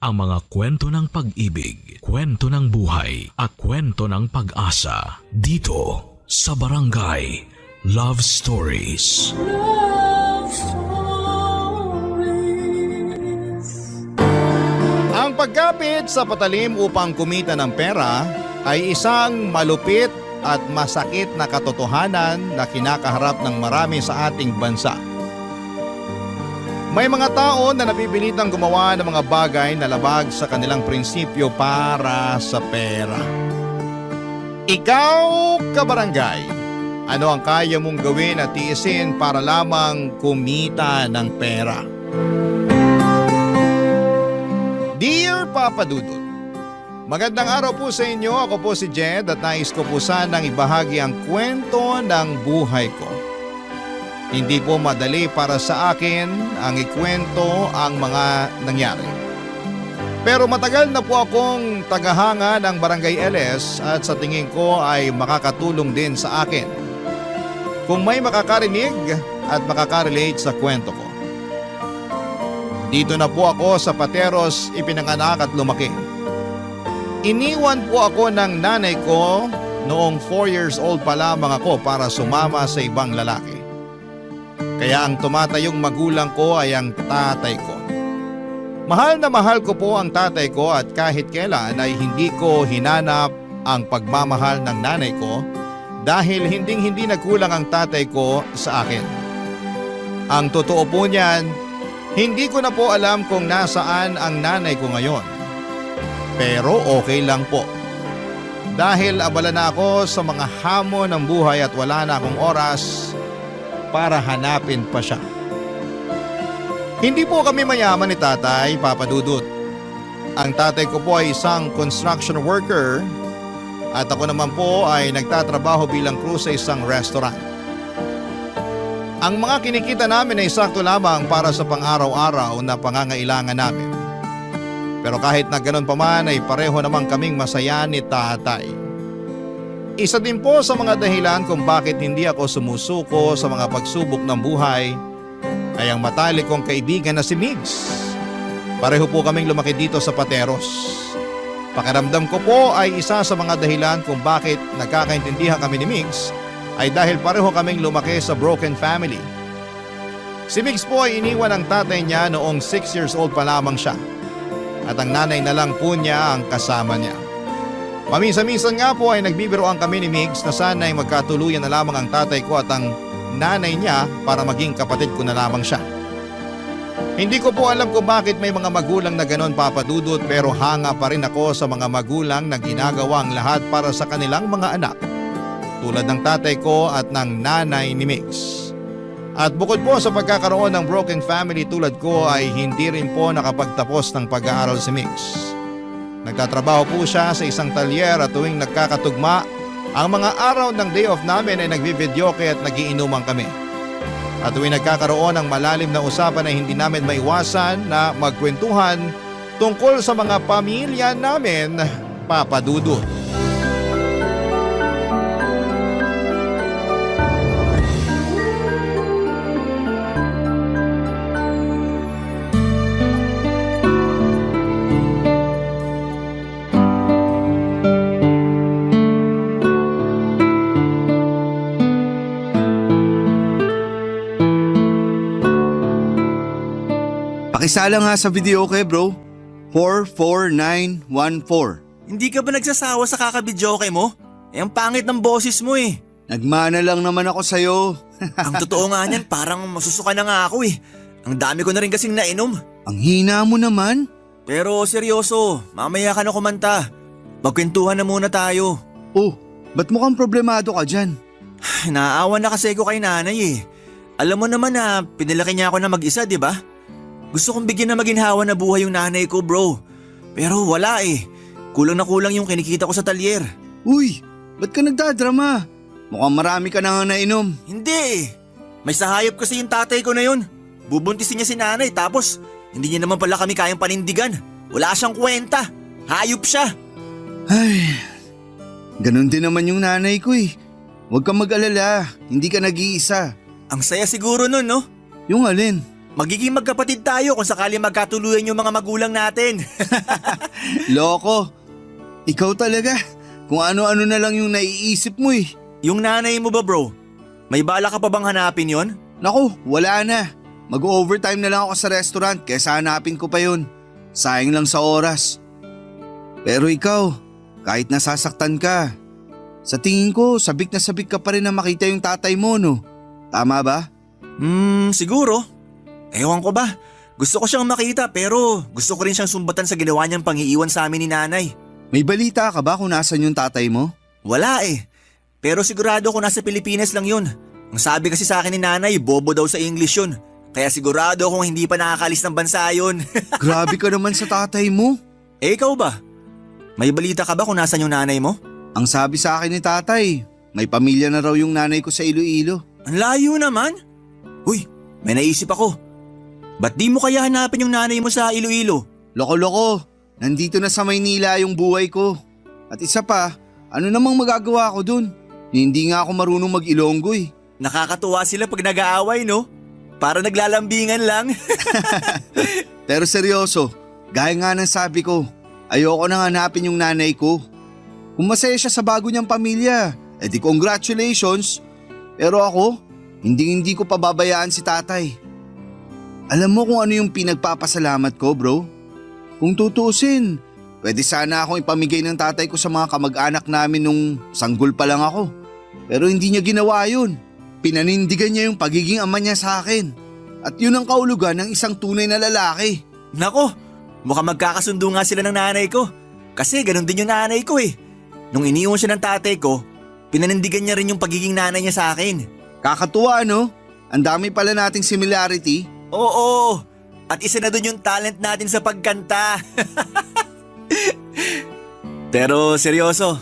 Ang mga kwento ng pag-ibig, kwento ng buhay at kwento ng pag-asa dito sa Barangay Love Stories. Ang pagkapit sa patalim upang kumita ng pera ay isang malupit at masakit na katotohanan na kinakaharap ng marami sa ating bansa. May mga tao na napipilitang gumawa ng mga bagay na labag sa kanilang prinsipyo para sa pera. Ikaw, kabarangay, ano ang kaya mong gawin at tiisin para lamang kumita ng pera? Dear Papa Dudut, magandang araw po sa inyo. Ako po si Jed at nais ko po sanang ibahagi ang kwento ng buhay ko. Hindi po madali para sa akin ang ikwento ang mga nangyari. Pero matagal na po akong tagahanga ng Barangay LS at sa tingin ko ay makakatulong din sa akin kung may makakarinig at makakarelate sa kwento ko. Dito na po ako sa Pateros ipinanganak at lumaki. Iniwan po ako ng nanay ko noong 4 years old pa lamang ako para sumama sa ibang lalaki. Kaya ang tumatayong magulang ko ay ang tatay ko. Mahal na mahal ko po ang tatay ko at kahit kailan ay hindi ko hinanap ang pagmamahal ng nanay ko dahil hindi nagkulang ang tatay ko sa akin. Ang totoo po niyan, hindi ko na po alam kung nasaan ang nanay ko ngayon. Pero okay lang po. Dahil abala na ako sa mga hamon ng buhay at wala na akong oras para hanapin pa siya. Hindi po kami mayaman ni tatay, Papa Dudut. Ang tatay ko po ay isang construction worker at ako naman po ay nagtatrabaho bilang crew sa isang restaurant. Ang mga kinikita namin ay sakto lamang para sa pang-araw-araw na pangangailangan namin. Pero kahit na ganun pa man ay pareho namang kaming masaya ni tatay. Isa din po sa mga dahilan kung bakit hindi ako sumusuko sa mga pagsubok ng buhay ay ang matalik kong kaibigan na si Migs. Pareho po kaming lumaki dito sa Pateros. Pakiramdam ko po ay isa sa mga dahilan kung bakit nagkakaintindihan kami ni Migs ay dahil pareho kaming lumaki sa broken family. Si Migs po ay iniwan ng tatay niya noong 6 years old pa lamang siya at ang nanay na lang po niya ang kasama niya. Paminsan-minsan nga po ay nagbibiroan kami ni Migs na sana ay magkatuluyan na lamang ang tatay ko at ang nanay niya para maging kapatid ko na lamang siya. Hindi ko po alam kung bakit may mga magulang na ganon, Papa Dudut, pero hanga pa rin ako sa mga magulang na ginagawa ang lahat para sa kanilang mga anak. Tulad ng tatay ko at ng nanay ni Migs. At bukod po sa pagkakaroon ng broken family tulad ko ay hindi rin po nakapagtapos ng pag-aaral si Migs. Nagtatrabaho po siya sa isang talyer at tuwing nagkakatugma, ang mga araw ng day off namin ay nagbividyoke at nagiinuman kami. At tuwing nagkakaroon ng malalim na usapan ay hindi namin maiwasan na magkwentuhan tungkol sa mga pamilya namin, Papa Dudut. Pakisala nga sa video okay bro. 44914. Hindi ka ba nagsasawa sa kakabidyoke mo? Eh ang pangit ng boses mo eh. Nagmana lang naman ako sa'yo. Ang totoo nga niyan, parang masusuka na nga ako eh. Ang dami ko na rin kasing nainom. Ang hina mo naman. Pero seryoso, mamaya ka na kumanta. Magkwentuhan na muna tayo. Oh, ba't mukhang problemado ka dyan? Naaawa na kasi ko kay nanay eh. Alam mo naman na pinilaki niya ako na mag-isa, di ba? Gusto kong bigyan na maginhawa na buhay yung nanay ko, bro. Pero wala eh. Kulang na kulang yung kinikita ko sa talyer. Uy, ba't ka nagdadrama? Mukhang marami ka na nga nainom. Hindi eh. May sahayop kasi yung tatay ko na yun. Bubuntisin niya si nanay tapos hindi niya naman pala kami kayang panindigan. Wala siyang kwenta. Hayop siya. Ay, ganun din naman yung nanay ko eh. Huwag kang mag-alala, hindi ka nag-iisa. Ang saya siguro nun, no? Yung alin? Magiging magkapatid tayo kung sakali magkatuluyan yung mga magulang natin. Loko, ikaw talaga. Kung ano-ano na lang yung naiisip mo eh. Yung nanay mo ba bro? May bala ka pa bang hanapin yon? Naku, wala na. Mag-overtime na lang ako sa restaurant kaysa hanapin ko pa yun. Sayang lang sa oras. Pero ikaw, kahit nasasaktan ka. Sa tingin ko, sabik na sabik ka pa rin na makita yung tatay mo, no? Tama ba? Siguro. Ewan ko ba? Gusto ko siyang makita pero gusto ko rin siyang sumbatan sa ginawa niyang pangiiwan sa amin ni nanay. May balita ka ba kung nasan yung tatay mo? Wala eh. Pero sigurado ko nasa Pilipinas lang yun. Ang sabi kasi sa akin ni nanay, bobo daw sa English yun. Kaya sigurado kung hindi pa nakakalis ng bansa yun. Grabe ka naman sa tatay mo. Ikaw ba? May balita ka ba kung nasan yung nanay mo? Ang sabi sa akin ni tatay, may pamilya na raw yung nanay ko sa Iloilo. Ang layo naman. Uy, may naisip ako. Ba't di mo kaya hanapin yung nanay mo sa Iloilo? Loko-loko, nandito na sa Maynila yung buhay ko. At isa pa, ano namang magagawa ko dun? Hindi nga ako marunong mag-Ilonggo eh. Nakakatuwa sila pag nag-aaway, no? Para naglalambingan lang. Pero seryoso, gaya nga ng sabi ko, ayoko nang hanapin yung nanay ko. Kung masaya siya sa bago niyang pamilya, edi congratulations. Pero ako, hindi ko pababayaan si tatay. Alam mo kung ano yung pinagpapasalamat ko, bro? Kung tutuusin, pwede sana akong ipamigay ng tatay ko sa mga kamag-anak namin nung sanggol pa lang ako. Pero hindi niya ginawa yun. Pinanindigan niya yung pagiging ama niya sa akin. At yun ang kaulugan ng isang tunay na lalaki. Nako, mukhang magkakasundo nga sila ng nanay ko. Kasi ganun din yung nanay ko eh. Nung iniwan siya ng tatay ko, pinanindigan niya rin yung pagiging nanay niya sa akin. Kakatuwa, no? Ang dami pala nating similarity. Oo, at isa na dun yung talent natin sa pagkanta. Pero seryoso,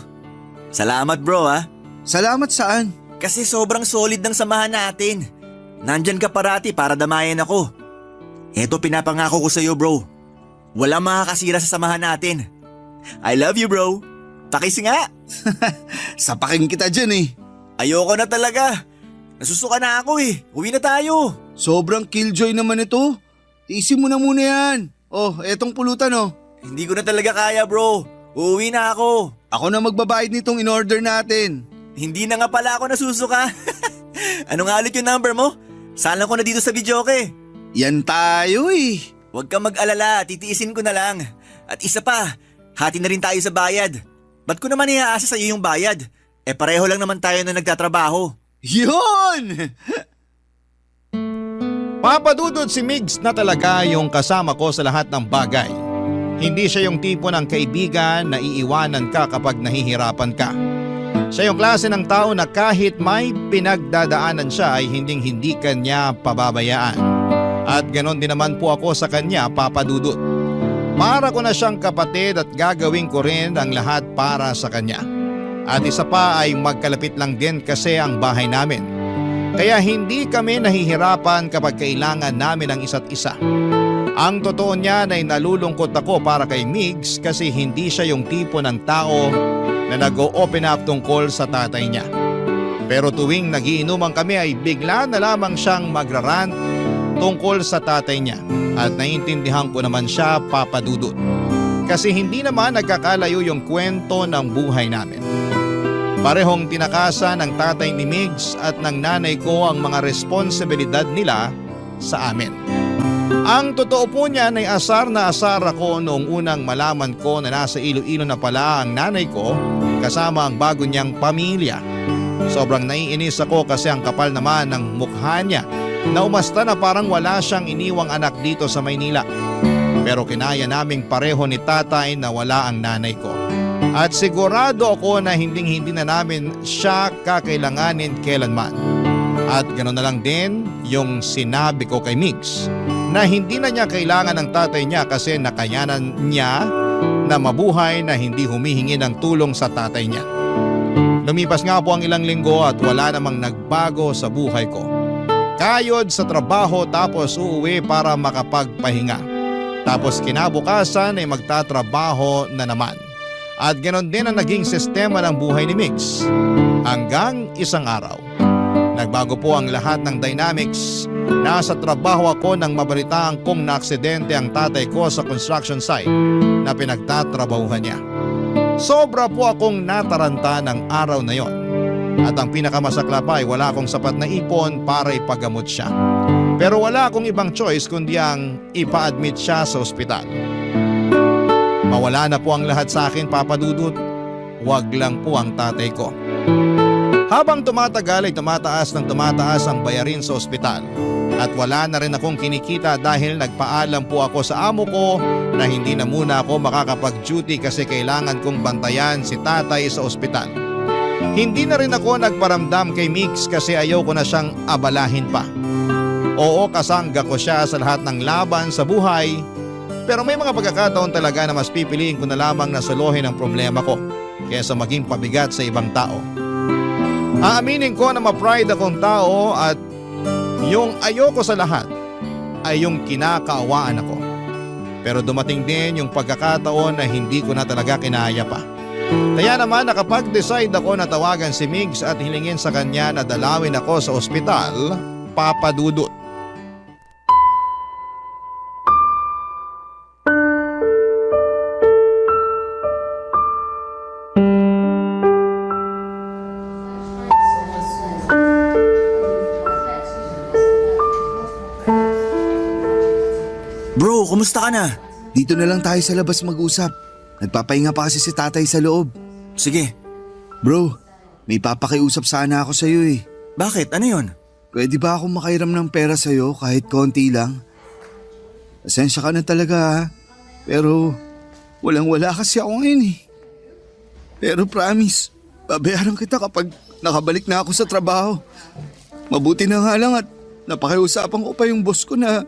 salamat bro ha. Salamat saan? Kasi sobrang solid ng samahan natin. Nandyan ka parati para damayan ako. Eto pinapangako ko sa'yo bro. Walang makakasira sa samahan natin. I love you bro. Pakis nga. Sapakin kita dyan eh. Ayoko na talaga. Nasusuka na ako eh. Uwi na tayo. Sobrang killjoy naman ito. Tiisin mo na muna yan. Oh, etong pulutan oh. Hindi ko na talaga kaya bro. Uuwi na ako. Ako na magbabayad nitong in-order natin. Hindi na nga pala ako nasusuka. Ano nga ulit yung number mo? Saan ko na dito sa videoke. Yan tayo eh. Huwag kang mag-alala, titiisin ko na lang. At isa pa, hati na rin tayo sa bayad. Ba't ko naman iaasa sa iyo yung bayad? Pareho lang naman tayo na nagtatrabaho. Yun! Papadudod si Migs na talaga yung kasama ko sa lahat ng bagay. Hindi siya yung tipo ng kaibigan na iiwanan ka kapag nahihirapan ka. Siya yung klase ng tao na kahit may pinagdadaanan siya ay hindi kanya pababayaan. At ganon din naman po ako sa kanya, Papadudot. Para ko na siyang kapatid at gagawin ko rin ang lahat para sa kanya. At isa pa ay magkalapit lang din kasi ang bahay namin. Kaya hindi kami nahihirapan kapag kailangan namin ang isa't isa. Ang totoo niyan ay nalulungkot ako para kay Migs kasi hindi siya yung tipo ng tao na nag-o-open up tungkol sa tatay niya. Pero tuwing nagiinuman kami ay bigla na lamang siyang magrarant tungkol sa tatay niya at naiintindihan ko naman siya, Papadudot. Kasi hindi naman nagkakalayo yung kwento ng buhay namin. Parehong tinakasan ng tatay ni Migs at ng nanay ko ang mga responsibilidad nila sa amin. Ang totoo po niyan ay asar na asar ako noong unang malaman ko na nasa Iloilo na pala ang nanay ko kasama ang bago niyang pamilya. Sobrang naiinis ako kasi ang kapal naman ng mukha niya na umasta na parang wala siyang iniwang anak dito sa Maynila. Pero kinaya naming pareho ni tatay na wala ang nanay ko. At sigurado ako na hindi na namin siya kakailanganin kailanman. At ganoon na lang din yung sinabi ko kay Migs na hindi na niya kailangan ng tatay niya kasi nakayanan niya na mabuhay na hindi humihingi ng tulong sa tatay niya. Lumipas nga po ang ilang linggo at wala namang nagbago sa buhay ko. Kayod sa trabaho tapos uuwi para makapagpahinga. Tapos kinabukasan ay magtatrabaho na naman. At ganoon din ang naging sistema ng buhay ni Migs. Hanggang isang araw. Nagbago po ang lahat ng dynamics. Nasa trabaho ako nang mabalitaan kong naaksidente ang tatay ko sa construction site na pinagtatrabahuhan niya. Sobra po akong nataranta ng araw na yon. At ang pinakamasakla pa ay wala akong sapat na ipon para ipagamot siya. Pero wala akong ibang choice kundi ang ipa-admit siya sa ospital. Mawala na po ang lahat sa akin, Papadudot. wag lang po ang tatay ko. Habang tumatagal ay tumataas ang bayarin sa ospital at wala na rin akong kinikita dahil nagpaalam po ako sa amo ko na hindi na muna ako makakapag-duty kasi kailangan kong bantayan si tatay sa ospital. Hindi na rin ako nagparamdam kay Mix kasi ayaw ko na siyang abalahin pa. Oo, kasangga ko siya sa lahat ng laban sa buhay, pero may mga pagkakataon talaga na mas pipiliin ko na lamang na solohin ang problema ko kaysa maging pabigat sa ibang tao. Aaminin ko na ma-pride akong tao at yung ayoko sa lahat ay yung kinakaawaan ako. Pero dumating din yung pagkakataon na hindi ko na talaga kinaya pa. Kaya naman nakapag-decide ako na tawagan si Migs at hilingin sa kanya na dalawin ako sa ospital, Papa Dudut. Bro, kumusta ka na? Dito na lang tayo sa labas mag-usap. Nagpapahinga pa kasi si tatay sa loob. Sige. Bro, may papakiusap sana ako sa'yo eh. Bakit? Ano yon? Pwede ba akong makairam ng pera sa'yo kahit konti lang? Pasensya ka na talaga ha. Pero walang-wala kasi ako ngayon eh. Pero promise, babayaran kita kapag nakabalik na ako sa trabaho. Mabuti na nga lang at napakiusapan ko pa yung boss ko na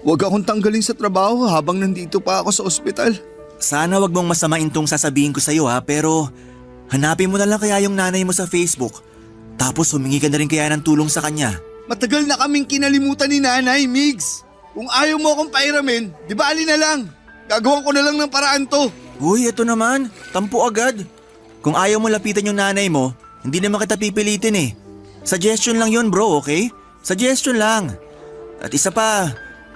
huwag akong tanggalin sa trabaho habang nandito pa ako sa ospital. Sana wag mong masamain tong sasabihin ko sa'yo ha, pero hanapin mo na lang kaya yung nanay mo sa Facebook. Tapos humingi ka na rin kaya ng tulong sa kanya. Matagal na kaming kinalimutan ni Nanay, Migs. Kung ayaw mo akong pairamin, di ba ali na lang? Gagawan ko na lang ng paraan to. Uy, ito naman. Tampo agad. Kung ayaw mo lapitan yung nanay mo, hindi naman kita pipilitin eh. Suggestion lang yun bro, okay? Suggestion lang. At isa pa,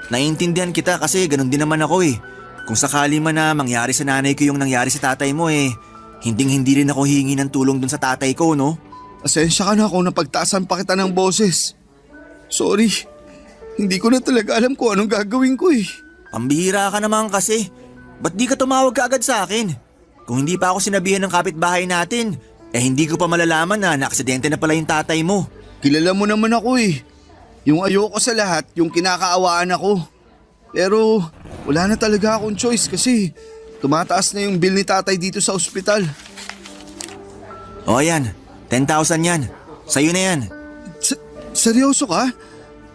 naiintindihan kita kasi ganun din naman ako eh. Kung sakali man na mangyari sa nanay ko yung nangyari sa tatay mo eh, hindi rin ako hingi ng tulong dun sa tatay ko, no? Pasensya ka na kung napagtaasan pa kita ng boses. Sorry, hindi ko na talaga alam kung anong gagawin ko eh. Pambihira ka naman kasi. Ba't di ka tumawag ka agad sa akin? Kung hindi pa ako sinabihan ng kapitbahay natin, hindi ko pa malalaman na naaksidente na pala yung tatay mo. Kilala mo naman ako eh. Yung ayoko sa lahat, yung kinakaawaan ako. Pero wala na talaga akong choice kasi tumataas na yung bill ni tatay dito sa ospital. O yan, 10,000 yan. Sa'yo na yan. Seryoso ka?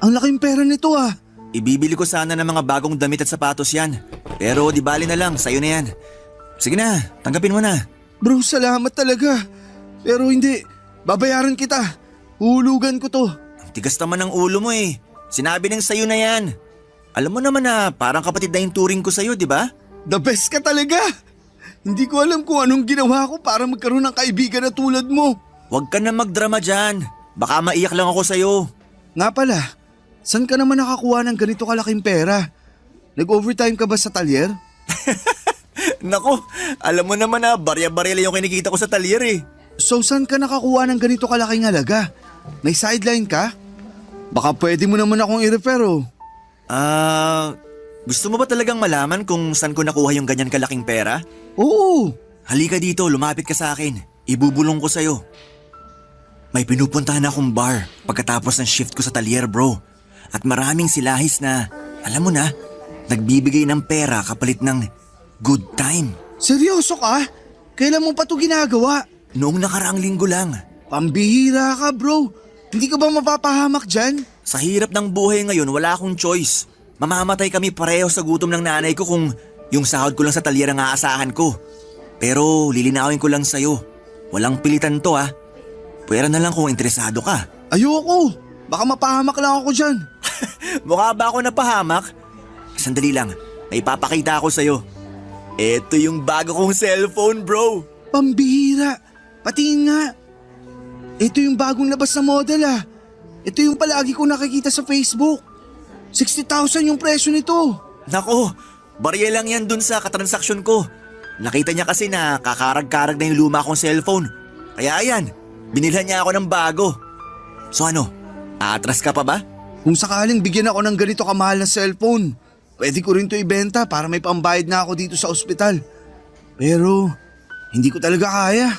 Ang laking pera nito ah. Ibibili ko sana ng mga bagong damit at sapatos yan. Pero di bali na lang, sa'yo na yan. Sige na, tanggapin mo na. Bro, salamat talaga. Pero hindi, babayaran kita. Hulugan ko to. Ang tigas naman ng ulo mo eh. Sinabi ng sa'yo na yan. Alam mo naman na parang kapatid na yung turing ko sa'yo, di ba? The best ka talaga. Hindi ko alam kung anong ginawa ko para magkaroon ng kaibigan na tulad mo. Huwag ka na magdrama dyan. Baka maiyak lang ako sa'yo. Nga pala, saan ka naman nakakuha ng ganito kalaking pera? Nag-overtime ka ba sa talyer? Nako, alam mo naman na barya-barya lang yung kinikita ko sa talyer eh. So saan ka nakakuha ng ganito kalaking halaga? May sideline ka? Baka pwede mo naman akong i-refer oh. Gusto mo ba talagang malaman kung saan ko nakuha yung ganyan kalaking pera? Oo. Halika dito, lumapit ka sa akin. Ibubulong ko sa'yo. May pinupuntahan akong bar pagkatapos ng shift ko sa talyer bro. At maraming silahis na, alam mo na, nagbibigay ng pera kapalit ng good time. Seryoso ka? Kailan mo pa ito ginagawa? Noong nakaraang linggo lang. Pambihira ka bro. Hindi ka ba mapapahamak dyan? Sa hirap ng buhay ngayon, wala akong choice. Mamamatay kami pareho sa gutom ng nanay ko kung yung sahod ko lang sa talyer ang aasahan ko. Pero lilinawin ko lang sa'yo. Walang pilitan to ah. Pwera na lang kung interesado ka. Ayoko. Baka mapahamak lang ako dyan. Mukha ba ako napahamak? Sandali lang, may papakita ako sa'yo. Ito yung bago kong cellphone bro. Pambihira. Patingin nga. Ito yung bagong labas na model ah. Ito yung palagi ko nakikita sa Facebook. 60,000 yung presyo nito. Nako, barya lang yan dun sa katransaksyon ko. Nakita niya kasi na kakarag-karag na yung luma kong cellphone. Kaya ayan, binilhan niya ako ng bago. So ano, aatras ka pa ba? Kung sakaling bigyan ako ng ganito kamahal na cellphone, pwede ko rin to ibenta para may pambayad na ako dito sa ospital. Pero Hindi ko talaga kaya.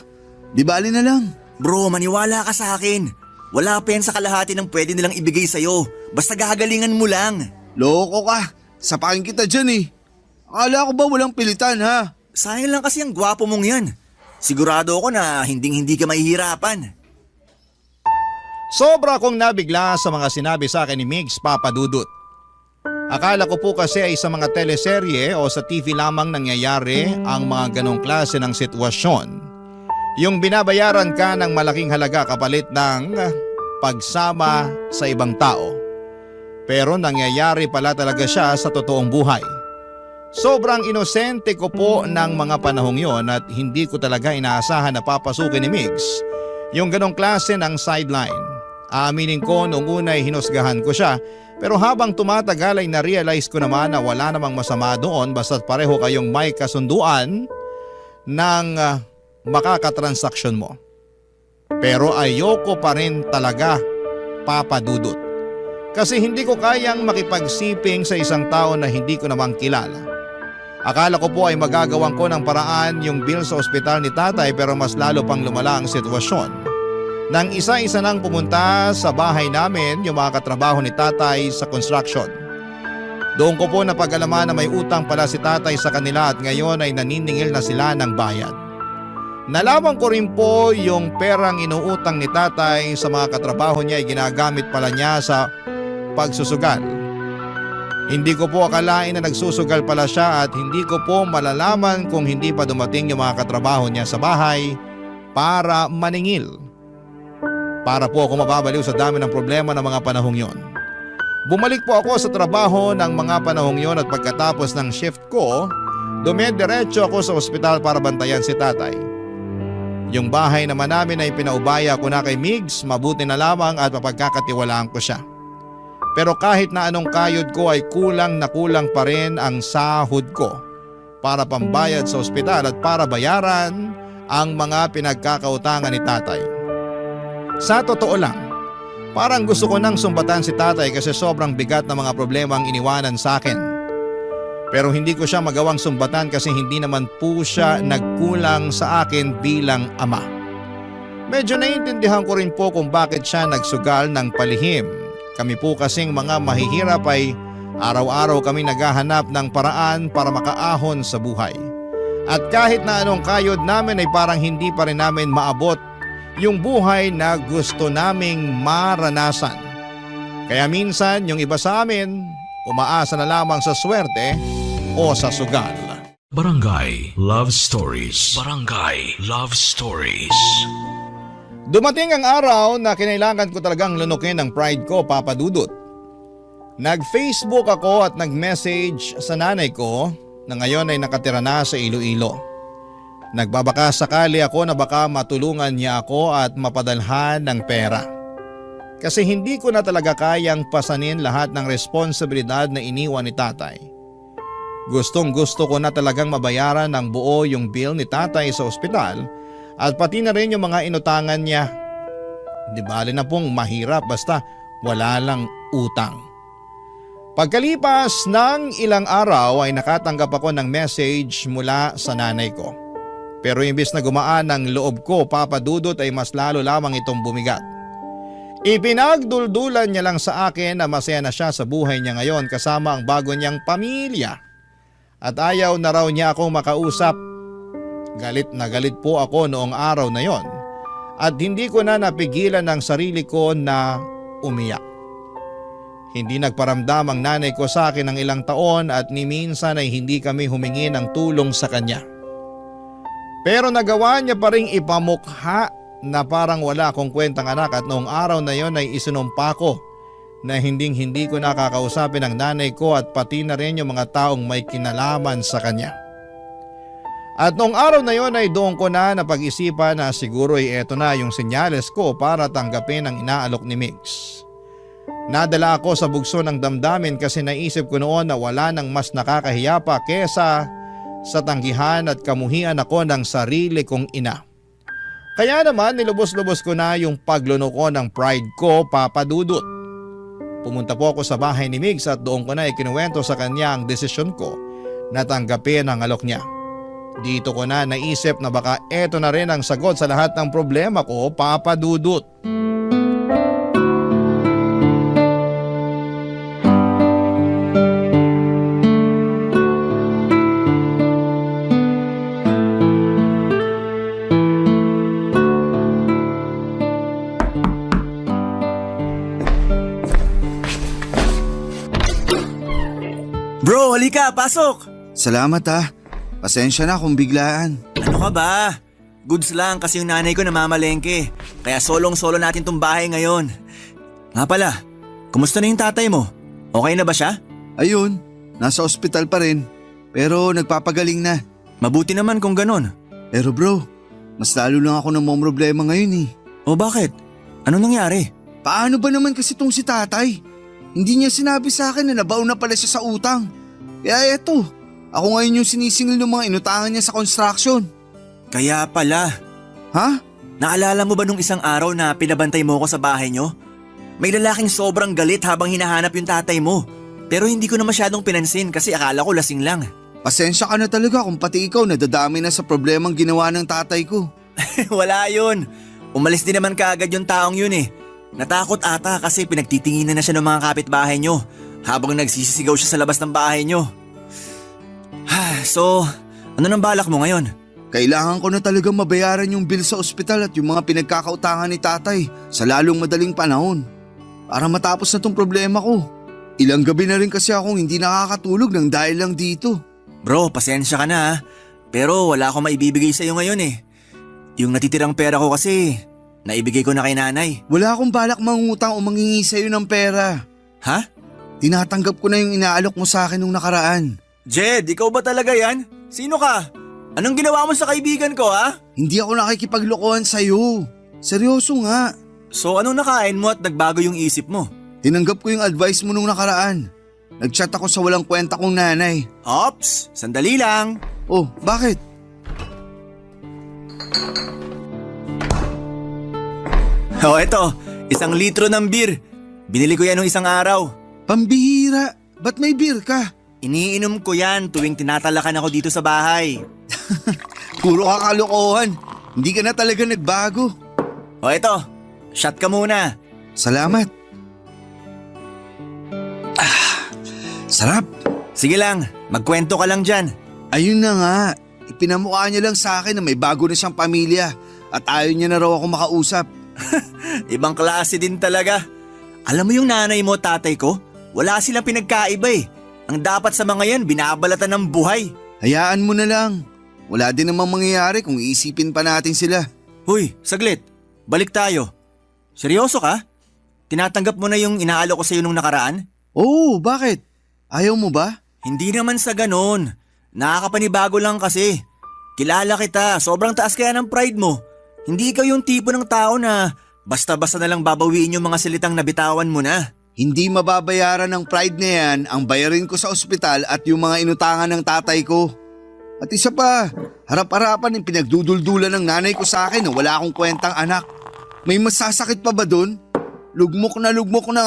Di bali na lang. Bro, maniwala ka sa akin. Wala pa yan sa kalahati ng pwede nilang ibigay sa'yo. Basta gagalingan mo lang. Loko ka. Sapakin kita dyan eh. Akala ko ba walang pilitan ha? Sayang lang kasi ang gwapo mong yan. Sigurado ako na hindi ka mahihirapan. Sobra akong nabigla sa mga sinabi sa akin ni Migs, Papa Dudut. Akala ko po kasi ay sa mga teleserye o sa TV lamang nangyayari ang mga ganong klase ng sitwasyon. Yung binabayaran ka ng malaking halaga kapalit ng pagsama sa ibang tao. Pero nangyayari pala talaga siya sa totoong buhay. Sobrang inosente ko po ng mga panahong yon at hindi ko talaga inaasahan na papasukin ni Migs yung ganong klase ng sideline. Aaminin ko noong una ay hinusgahan ko siya, pero habang tumatagal ay na-realize ko naman na wala namang masama doon basta't pareho kayong may kasunduan ng makakatransaksyon mo. Pero ayoko pa rin talaga, Papa Dudut. Kasi hindi ko kayang makipagsiping sa isang tao na hindi ko namang kilala. Akala ko po ay magagawan ko ng paraan yung bill sa ospital ni tatay, pero mas lalo pang lumala ang sitwasyon. Nang isa-isa nang pumunta sa bahay namin yung mga katrabaho ni tatay sa construction. Doon ko po napag-alaman na may utang pala si tatay sa kanila at ngayon ay naniningil na sila ng bayad. Nalaman ko rin po yung perang inuutang ni tatay sa mga katrabaho niya ay ginagamit pala niya sa pagsusugal. Hindi ko po akalain na nagsusugal pala siya at hindi ko po malalaman kung hindi pa dumating yung mga katrabaho niya sa bahay para maningil. Para po ako mababaliw sa dami ng problema ng mga panahong yon. Bumalik po ako sa trabaho ng mga panahong yon at pagkatapos ng shift ko, dumidiretso ako sa ospital para bantayan si tatay. Yung bahay naman namin ay pinaubaya ko na kay Migs, mabuti na lamang at mapagkakatiwalaan ko siya. Pero kahit na anong kayod ko ay kulang na kulang pa rin ang sahod ko para pambayad sa ospital at para bayaran ang mga pinagkakautangan ni tatay. Sa totoo lang, parang gusto ko nang sumbatan si tatay kasi sobrang bigat na mga problema ang iniwanan sa akin. Pero hindi ko siya magawang sumbatan kasi hindi naman po siya nagkulang sa akin bilang ama. Medyo naiintindihan ko rin po kung bakit siya nagsugal ng palihim. Kami po kasing mga mahihirap ay araw-araw kami naghahanap ng paraan para makaahon sa buhay. At kahit na anong kayod namin ay parang hindi pa rin namin maabot yung buhay na gusto naming maranasan. Kaya minsan yung iba sa amin umaasa na lamang sa swerte o sa sugal. Barangay Love Stories. Barangay Love Stories. Dumating ang araw na kinailangan ko talagang lunukin ang pride ko, Papa Dudut. Nag-Facebook ako at nag-message sa nanay ko na ngayon ay nakatira na sa Iloilo. Nagbabaka sakali ako na baka matulungan niya ako at mapadalhan ng pera. Kasi hindi ko na talaga kayang pasanin lahat ng responsibilidad na iniwan ni tatay. Gustong gusto ko na talagang mabayaran ng buo yung bill ni tatay sa ospital at pati na rin yung mga inutangan niya. Di bali na pong mahirap basta wala lang utang. Pagkalipas ng ilang araw ay nakatanggap ako ng message mula sa nanay ko. Pero imbis na gumaan ang loob ko, Papa Dudut, ay mas lalo lamang itong bumigat. Ipinagduldulan niya lang sa akin na masaya na siya sa buhay niya ngayon kasama ang bago niyang pamilya. At ayaw na raw niya akong makausap. Galit na galit po ako noong araw na yon. At hindi ko na napigilan ang sarili ko na umiyak. Hindi nagparamdam ang nanay ko sa akin ng ilang taon at ni minsan ay hindi kami humingi ng tulong sa kanya. Pero nagawa niya pa ring ipamukha na parang wala akong kwentang anak at noong araw na yon ay isinumpa ko na hindi ko nakakausapin ang nanay ko at pati na rin yung mga taong may kinalaman sa kanya. At noong araw na yon ay doon ko na napag-isipan na siguro ay eto na yung senyales ko para tanggapin ang inaalok ni Migs. Nadala ako sa bugso ng damdamin kasi naisip ko noon na wala nang mas nakakahiya pa kesa sa tanggihan at kamuhian ako ng sarili kong ina. Kaya naman nilubos-lubos ko na yung pagluno ko ng pride ko, Papa Dudut. Pumunta po ako sa bahay ni Migs at doon ko na ikinuwento sa kanya ang desisyon ko na tanggapin ang alok niya. Dito ko na naisip na baka eto na rin ang sagot sa lahat ng problema ko, Papa Dudut. Bro, halika, pasok! Salamat ha. Pasensya na kung biglaan. Ano ka ba? Goods lang kasi yung nanay ko namamalengke. Kaya solong-solo natin tong bahay ngayon. Nga pala, kumusta na yung tatay mo? Okay na ba siya? Ayun, nasa ospital pa rin. Pero nagpapagaling na. Mabuti naman kung ganun. Pero bro, mas lalo lang ako namomroblema ngayon eh. O bakit? Ano nangyari? Paano ba naman kasi tong si tatay? Hindi niya sinabi sa akin na nabaon na pala siya sa utang. Kaya eto, ako ngayon yung sinisingil ng mga inutangan niya sa construction. Kaya pala. Ha? Naalala mo ba nung isang araw na pinabantay mo ko sa bahay nyo? May lalaking sobrang galit habang hinahanap yung tatay mo. Pero hindi ko na masyadong pinansin kasi akala ko lasing lang. Pasensya ka na talaga kung pati ikaw nadadami na sa problemang ginawa ng tatay ko. Wala yun. Umalis din naman kaagad yung taong yun eh. Natakot ata kasi pinagtitinginan na siya ng mga kapitbahay nyo habang nagsisisigaw siya sa labas ng bahay nyo. So, ano nang balak mo ngayon? Kailangan ko na talagang mabayaran yung bill sa ospital at yung mga pinagkakautangan ni tatay sa lalong madaling panahon. Para matapos na tong problema ko. Ilang gabi na rin kasi akong hindi nakakatulog ng dahil lang dito. Bro, pasensya ka na ha. Pero wala akong maibibigay sa'yo ngayon eh. Yung natitirang pera ko kasi, naibigay ko na kay nanay. Wala akong balak mangutang o mangingi sa'yo ng pera. Ha? Tinatanggap ko na yung inaalok mo sa akin nung nakaraan. Jed, ikaw ba talaga yan? Sino ka? Anong ginawa mo sa kaibigan ko ha? Hindi ako nakikipaglokohan sa'yo. Seryoso nga. So anong nakain mo at nagbago yung isip mo? Tinanggap ko yung advice mo nung nakaraan. Nagchat ako sa walang kwenta kong nanay. Ops, sandali lang. Oh, bakit? Oh, eto, 1 litro ng beer. Binili ko yan nung isang araw. Pambihira, ba't may beer ka? Iniinom ko yan tuwing tinatalakan ako dito sa bahay. Puro kakalokohan. Hindi ka na talaga nagbago. O eto, shot ka muna. Salamat. Sarap. Sige lang, magkwento ka lang dyan. Ayun na nga. Ipinamukha niya lang sa akin na may bago na siyang pamilya at ayaw niya na raw ako makausap. Ibang klase din talaga. Alam mo yung nanay mo, tatay ko? Wala silang pinagkaiba eh. Ang dapat sa mga yan, binabalatan ng buhay. Hayaan mo na lang. Wala din namang mangyayari kung iisipin pa natin sila. Huy, saglit. Balik tayo. Seryoso ka? Tinatanggap mo na yung inaalok ko sa'yo nung nakaraan? Oo, bakit? Ayaw mo ba? Hindi naman sa ganon. Nakakapanibago lang kasi. Kilala kita, sobrang taas kaya ng pride mo. Hindi ikaw yung tipo ng tao na basta-basta na lang babawiin yung mga salitang nabitawan mo na. Hindi mababayaran ng pride na yan ang bayarin ko sa ospital at yung mga inutangan ng tatay ko. At isa pa, harap-harapan yung pinagduduldulan ng nanay ko sa akin na wala akong kwentang anak. May masasakit pa ba dun? Lugmok na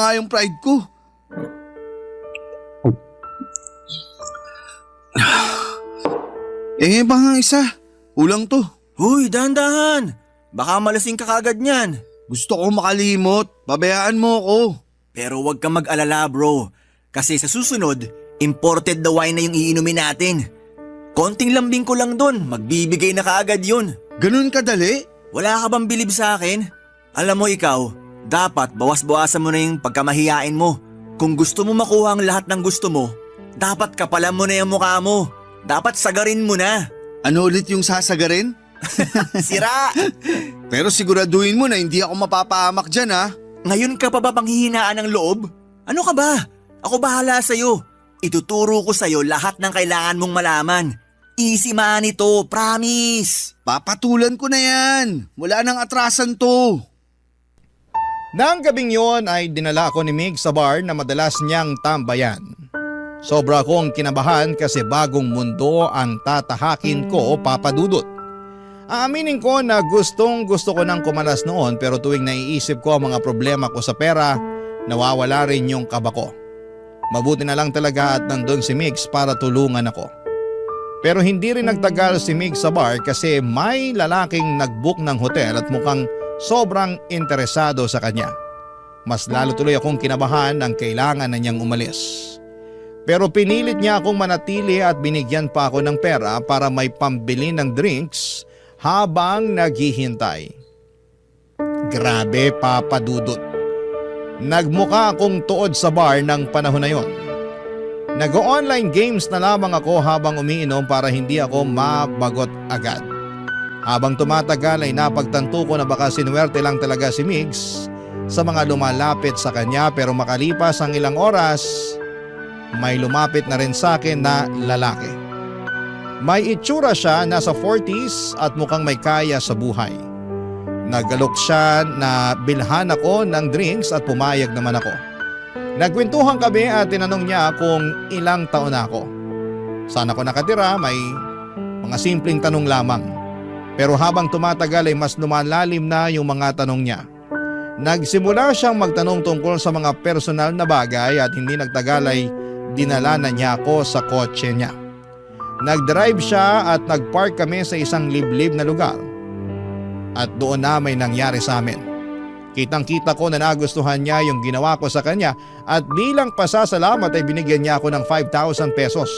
nga yung pride ko. Pa nga isa, ulang to. Huy, dahan-dahan. Baka malasing ka kagad niyan. Gusto ko makalimot, babayaan mo ako. Pero wag kang mag-alala bro. Kasi sa susunod, imported na wine na yung iinumin natin. Konting lambing ko lang dun, magbibigay na kaagad yun. Ganun kadali? Wala ka bang bilib sa akin? Alam mo ikaw, dapat bawas-bawasan mo na yung pagkamahiyain mo. Kung gusto mo makuha ang lahat ng gusto mo, dapat kapalan mo na yung mukha mo. Dapat sagarin mo na. Ano ulit yung sasagarin? Sira! Pero siguraduhin mo na hindi ako mapapahamak dyan ha. Ngayon ka pa ba panghihinaan ng loob? Ano ka ba? Ako bahala sa'yo. Ituturo ko sa'yo lahat ng kailangan mong malaman. Easy man ito, promise. Papatulan ko na yan. Wala nang atrasan to. Nang gabing yon ay dinala ako ni Mig sa bar na madalas niyang tambayan. Sobra akong kinabahan kasi bagong mundo ang tatahakin ko, Papa Dudut. Aaminin ko na gustong gusto ko nang kumalas noon pero tuwing naiisip ko ang mga problema ko sa pera, nawawala rin yung kaba ko. Mabuti na lang talaga at nandun si Mix para tulungan ako. Pero hindi rin nagtagal si Mig sa bar kasi may lalaking nag-book ng hotel at mukhang sobrang interesado sa kanya. Mas lalo tuloy akong kinabahan nang kailangan na niyang umalis. Pero pinilit niya akong manatili at binigyan pa ako ng pera para may pambili ng drinks habang naghihintay. Grabe, Papa Dudut. Nagmukha akong tuod sa bar ng panahon na yon. Nag-online games na lamang ako habang umiinom para hindi ako mabagot agad. Habang tumatagal ay napagtanto ko na baka sinuwerte lang talaga si Migs sa mga lumalapit sa kanya, pero makalipas ang ilang oras, may lumapit na rin sa akin na lalaki. May itsura siya, nasa 40s at mukhang may kaya sa buhay. Nag-alok siya na bilhan ako ng drinks at pumayag naman ako. Nagkwentuhan kami at tinanong niya kung ilang taon na ako. Saan ako nakatira, may mga simpleng tanong lamang. Pero habang tumatagal ay mas lumalalim na yung mga tanong niya. Nagsimula siyang magtanong tungkol sa mga personal na bagay at hindi nagtagal ay dinala na niya ako sa kotse niya. Nag-drive siya at nag-park kami sa isang liblib na lugar. At doon na may nangyari sa amin. Kitang-kita ko na nagustuhan niya yung ginawa ko sa kanya at bilang pasasalamat ay binigyan niya ako ng 5,000 pesos.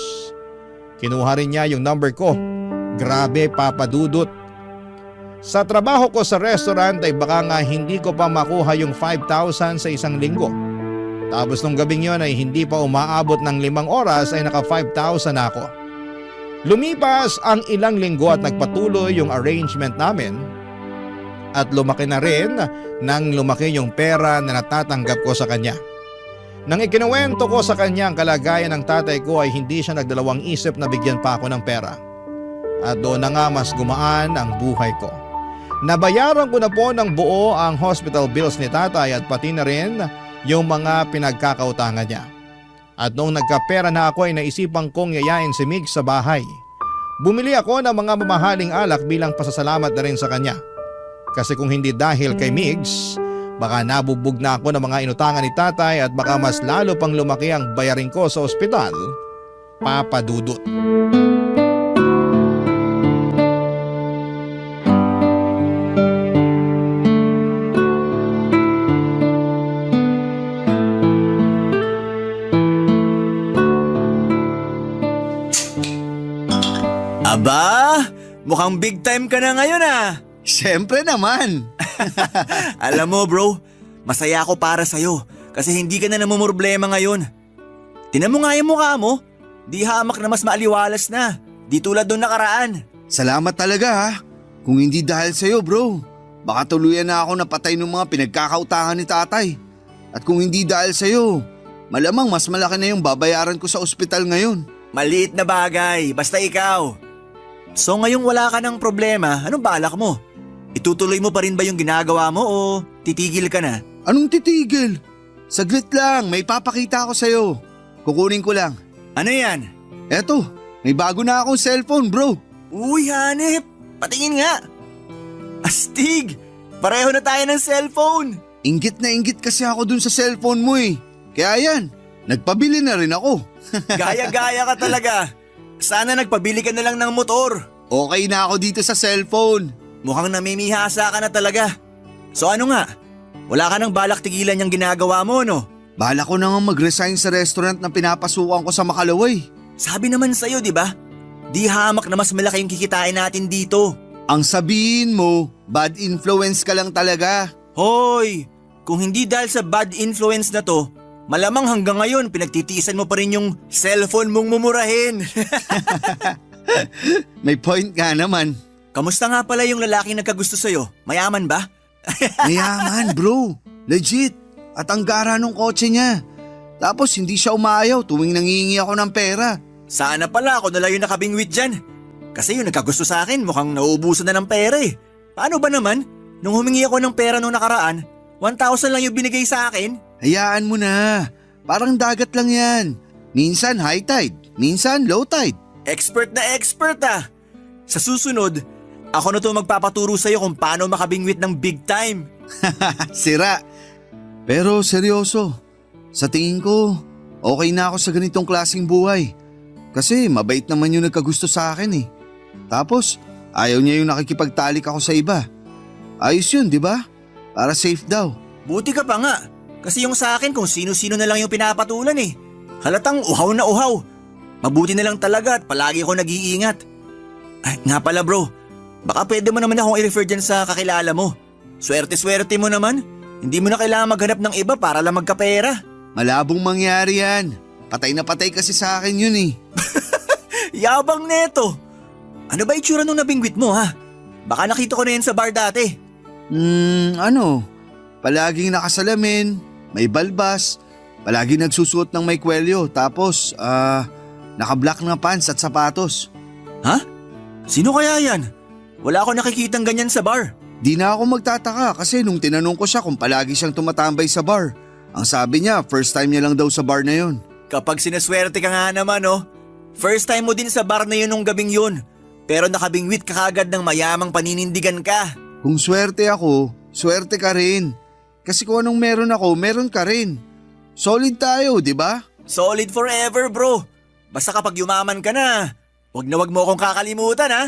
Kinuha rin niya yung number ko. Grabe, Papa Dudut. Sa trabaho ko sa restaurant ay baka nga hindi ko pa makuha yung 5,000 sa isang linggo. Tapos nung gabing yon ay hindi pa umaabot ng 5 oras ay naka 5,000 na ako. Lumipas ang ilang linggo at nagpatuloy yung arrangement namin. At lumaki na rin nang lumaki yung pera na natatanggap ko sa kanya. Nang ikinuwento ko sa kanya ang kalagayan ng tatay ko ay hindi siya nagdalawang isip na bigyan pa ako ng pera. At doon na nga mas gumaan ang buhay ko. Nabayaran ko na po ng buo ang hospital bills ni tatay at pati na rin yung mga pinagkakautangan niya. At noong nagkapera na ako ay naisipan kong yayain si Mig sa bahay. Bumili ako ng mga mamahaling alak bilang pasasalamat na rin sa kanya. Kasi kung hindi dahil kay Migs, baka nabubog na ako ng mga inutangan ni tatay at baka mas lalo pang lumaki ang bayarin ko sa ospital, Papa Dudut. Aba, mukhang big time ka na ngayon ah. Siyempre naman. Alam mo bro, masaya ako para sa'yo kasi hindi ka na namumroblema ngayon. Tinan mo nga yung mukha mo, di hamak na mas maaliwalas na, di tulad doon nakaraan. Salamat talaga ha. Kung hindi dahil sa'yo bro, baka tuluyan na ako napatay ng mga pinagkakautangan ni tatay. At kung hindi dahil sa'yo, malamang mas malaki na yung babayaran ko sa ospital ngayon. Maliit na bagay, basta ikaw. So ngayong wala ka ng problema, anong balak mo? Itutuloy mo pa rin ba yung ginagawa mo o titigil ka na? Anong titigil? Saglit lang, may papakita ako sa'yo. Kukunin ko lang. Ano yan? Eto, may bago na akong cellphone bro. Uy hanip, patingin nga. Astig, pareho na tayo ng cellphone. Inggit na inggit kasi ako dun sa cellphone mo eh. Kaya yan, nagpabili na rin ako. Gaya-gaya ka talaga. Sana nagpabili ka na lang ng motor. Okay na ako dito sa cellphone. Mukhang namimihasa ka na talaga. So ano nga? Wala ka nang balak tigilan yung ginagawa mo, no? Bala ko na nga mag-resign sa restaurant na pinapasukan ko sa Makalaway. Sabi naman sa'yo, di ba? Di hamak na mas malaki yung kikitain natin dito. Ang sabihin mo, bad influence ka lang talaga. Hoy! Kung hindi dahil sa bad influence na to, malamang hanggang ngayon pinagtitiisan mo pa rin yung cellphone mong mumurahin. May point ka naman. Kamusta nga pala yung lalaking nagkagusto sa'yo? Mayaman ba? Mayaman bro, legit. At ang gara nung kotse niya. Tapos hindi siya umayaw tuwing nangihingi ako ng pera. Sana pala ako nalang yung nakabingwit dyan. Kasi yung nagkagusto sa akin mukhang nauubusan na ng pera eh. Paano ba naman? Nung humingi ako ng pera nung nakaraan, 1,000 lang yung binigay sa akin. Hayaan mo na. Parang dagat lang yan. Minsan high tide, minsan low tide. Expert na expert ah. Sa susunod, ako na to magpapaturo sa'yo kung paano makabingwit ng big time. Sira. Pero seryoso, sa tingin ko, okay na ako sa ganitong klaseng buhay. Kasi mabait naman yung nagkagusto sa akin eh. Tapos ayaw niya yung nakikipagtalik ako sa iba. Ayos yun, di ba? Para safe daw. Buti ka pa nga. Kasi yung sa akin kung sino-sino na lang yung pinapatulan eh. Halatang uhaw na uhaw. Mabuti na lang talaga at palagi ako nag-iingat. Ay, nga pala bro. Baka pwede mo naman akong i-refer dyan sa kakilala mo. Swerte-swerte mo naman. Hindi mo na kailangan maghanap ng iba para lang magkapera. Malabong mangyari yan. Patay na patay kasi sa akin yun eh. Yabang neto. Ano ba itsura nung nabingwit mo ha? Baka nakita ko na yan sa bar dati. Palaging nakasalamin, may balbas, palaging nagsusuot ng may kwelyo, tapos naka-black na pants at sapatos. Ha? Sino kaya yan? Wala ako nakikitang ganyan sa bar. Di na ako magtataka kasi nung tinanong ko siya kung palagi siyang tumatambay sa bar, ang sabi niya first time niya lang daw sa bar na yun. Kapag sinaswerte ka nga naman oh. First time mo din sa bar na yun nung gabing yun. Pero nakabingwit ka kagad ng mayamang paninindigan ka. Kung swerte ako, swerte ka rin. Kasi kung anong meron ako, meron ka rin. Solid tayo, di ba? Solid forever bro. Basta kapag yumaman ka na, wag mo akong kakalimutan ha.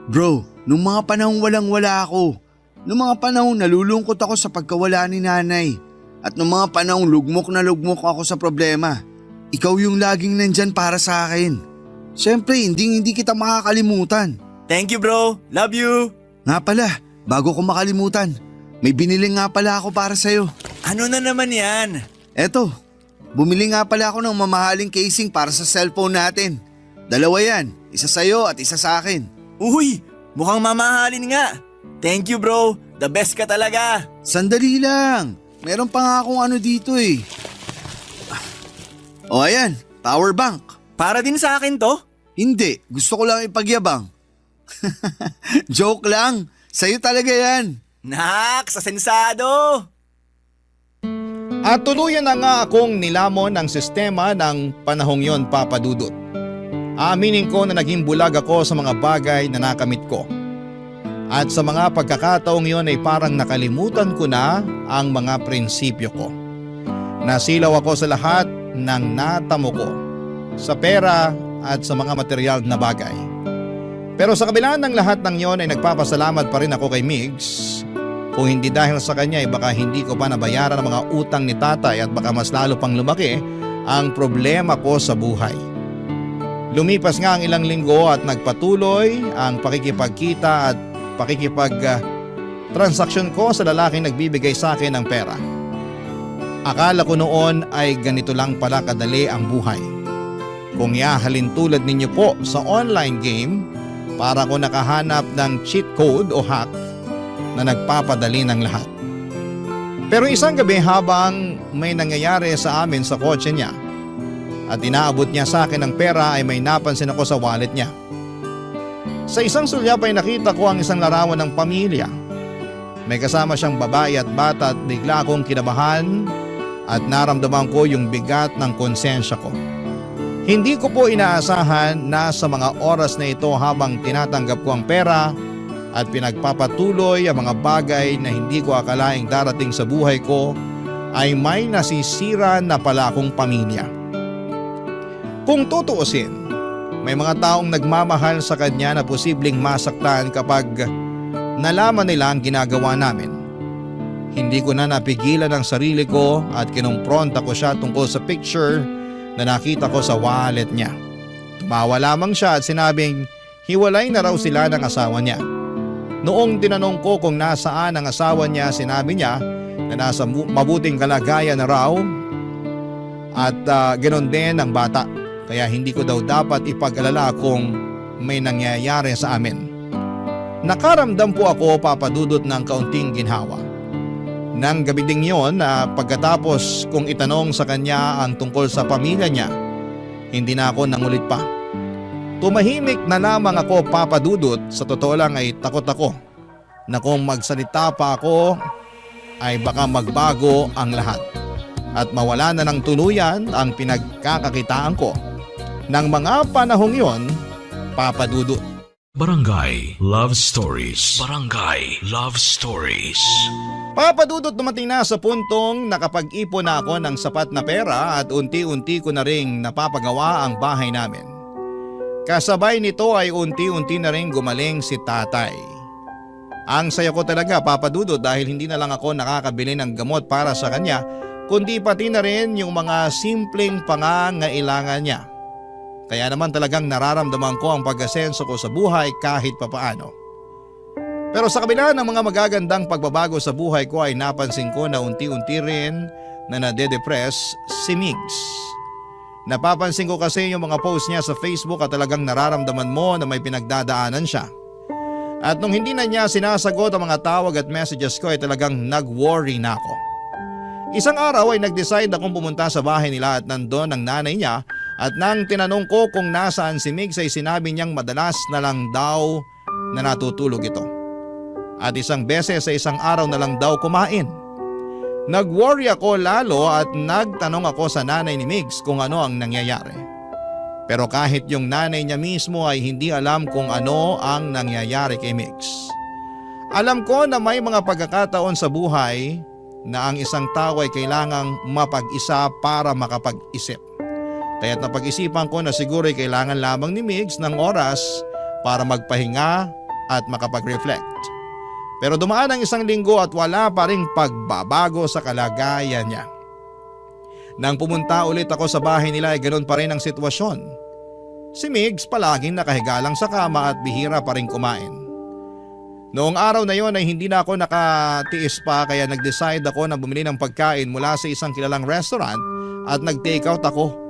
Bro, nung mga panahong walang-wala ako, nung mga panahong nalulungkot ako sa pagkawala ni nanay, at nung mga panahong lugmok na lugmok ako sa problema, ikaw yung laging nandyan para sa akin. Siyempre, hindi kita makakalimutan. Thank you bro. Love you. Nga pala, bago ko makalimutan, may binili nga pala ako para sa'yo. Ano na naman yan? Eto, bumili nga pala ako ng mamahaling casing para sa cellphone natin. Dalawa yan, isa sa'yo at isa sa akin. Uy, mukhang mamahalin nga. Thank you bro. The best ka talaga. Sandali lang, meron pa nga akong ano dito eh. O ayan, power bank. Para din sa akin to? Hindi, gusto ko lang ipagyabang. Joke lang, sa'yo talaga yan. Nak, sa sensado. At tuluyan na nga akong nilamon ang sistema ng panahong yon, Papa Dudut. Aaminin ko na naging bulag ako sa mga bagay na nakamit ko. At sa mga pagkakataong yon ay parang nakalimutan ko na ang mga prinsipyo ko. Nasilaw ako sa lahat ng natamo ko, sa pera at sa mga material na bagay. Pero sa kabila ng lahat ng yon ay nagpapasalamat pa rin ako kay Migs. Kung hindi dahil sa kanya ay baka hindi ko pa nabayaran ang mga utang ni tatay at baka mas lalo pang lumaki ang problema ko sa buhay. Lumipas nga ang ilang linggo at nagpatuloy ang pakikipagkita at transaksyon ko sa lalaking nagbibigay sa akin ng pera. Akala ko noon ay ganito lang pala kadali ang buhay. Kung iahalin tulad ninyo po sa online game, para ko nakahanap ng cheat code o hack na nagpapadali ng lahat. Pero isang gabi habang may nangyayari sa amin sa kotse niya at inaabot niya sa akin ng pera ay may napansin ako sa wallet niya. Sa isang sulyap ay nakita ko ang isang larawan ng pamilya. May kasama siyang babae at bata at bigla akong kinabahan at naramdaman ko yung bigat ng konsensya ko. Hindi ko po inaasahan na sa mga oras na ito habang tinatanggap ko ang pera at pinagpapatuloy ang mga bagay na hindi ko akalaing darating sa buhay ko ay may nasisira na pala akong pamilya. Kung tutuusin, may mga taong nagmamahal sa kanya na posibleng masaktan kapag nalaman nila ang ginagawa namin. Hindi ko na napigilan ang sarili ko at kinumpronta ko siya tungkol sa picture na nakita ko sa wallet niya. Tumawa lamang siya at sinabing hiwalay na raw sila ng asawa niya. Noong tinanong ko kung nasaan ang asawa niya, sinabi niya na nasa mabuting kalagayan na raw at ganoon din ang bata. Kaya hindi ko daw dapat ipag-alala kung may nangyayari sa amin. Nakaramdam po ako, Papa Dudut, ng kaunting ginhawa. Nang gabi ding yon na pagkatapos kong itanong sa kanya ang tungkol sa pamilya niya, hindi na ako nangulit pa. Tumahimik na lamang ako, Papa Dudut. Sa totoo lang ay takot ako na kung magsalita pa ako ay baka magbago ang lahat at mawala na ng tuluyan ang pinagkakakitaan ko. Nang mga panahong yon, Papa Dudut. Barangay Love Stories. Barangay Love Stories. Papa Dudut, dumating na sa puntong nakapag-ipon na ako ng sapat na pera at unti-unti ko na ring napapagawa ang bahay namin. Kasabay nito ay unti-unti na rin gumaling si tatay. Ang saya ko talaga, Papa Dudut, dahil hindi na lang ako nakakabili ng gamot para sa kanya, kundi pati na rin yung mga simpleng pangangailangan niya. Kaya naman talagang nararamdaman ko ang pag-asenso ko sa buhay kahit papaano. Pero sa kabila ng mga magagandang pagbabago sa buhay ko ay napansin ko na unti-unti rin na nade-depress si Migs. Napapansin ko kasi yung mga post niya sa Facebook at talagang nararamdaman mo na may pinagdadaanan siya. At nung hindi na niya sinasagot ang mga tawag at messages ko ay talagang nag-worry na ako. Isang araw ay nag-decide akong pumunta sa bahay nila at nandun ang nanay niya at nang tinanong ko kung nasaan si Migs ay sinabi niyang madalas na lang daw na natutulog ito. At isang beses sa isang araw na lang daw kumain. Nag-worry ako lalo at nagtanong ako sa nanay ni Migs kung ano ang nangyayari. Pero kahit yung nanay niya mismo ay hindi alam kung ano ang nangyayari kay Migs. Alam ko na may mga pagkakataon sa buhay na ang isang tao ay kailangang mapag-isa para makapag-isip. Kaya't napag-isipan ko na siguro ay kailangan lamang ni Migs ng oras para magpahinga at makapag-reflect. Pero dumaan ang isang linggo at wala pa ring pagbabago sa kalagayan niya. Nang pumunta ulit ako sa bahay nila ay ganoon pa rin ang sitwasyon. Si Migs palaging nakahiga lang sa kama at bihira pa rin kumain. Noong araw na yon ay hindi na ako nakatiis pa kaya nag-decide ako na bumili ng pagkain mula sa isang kilalang restaurant at nag-take out ako.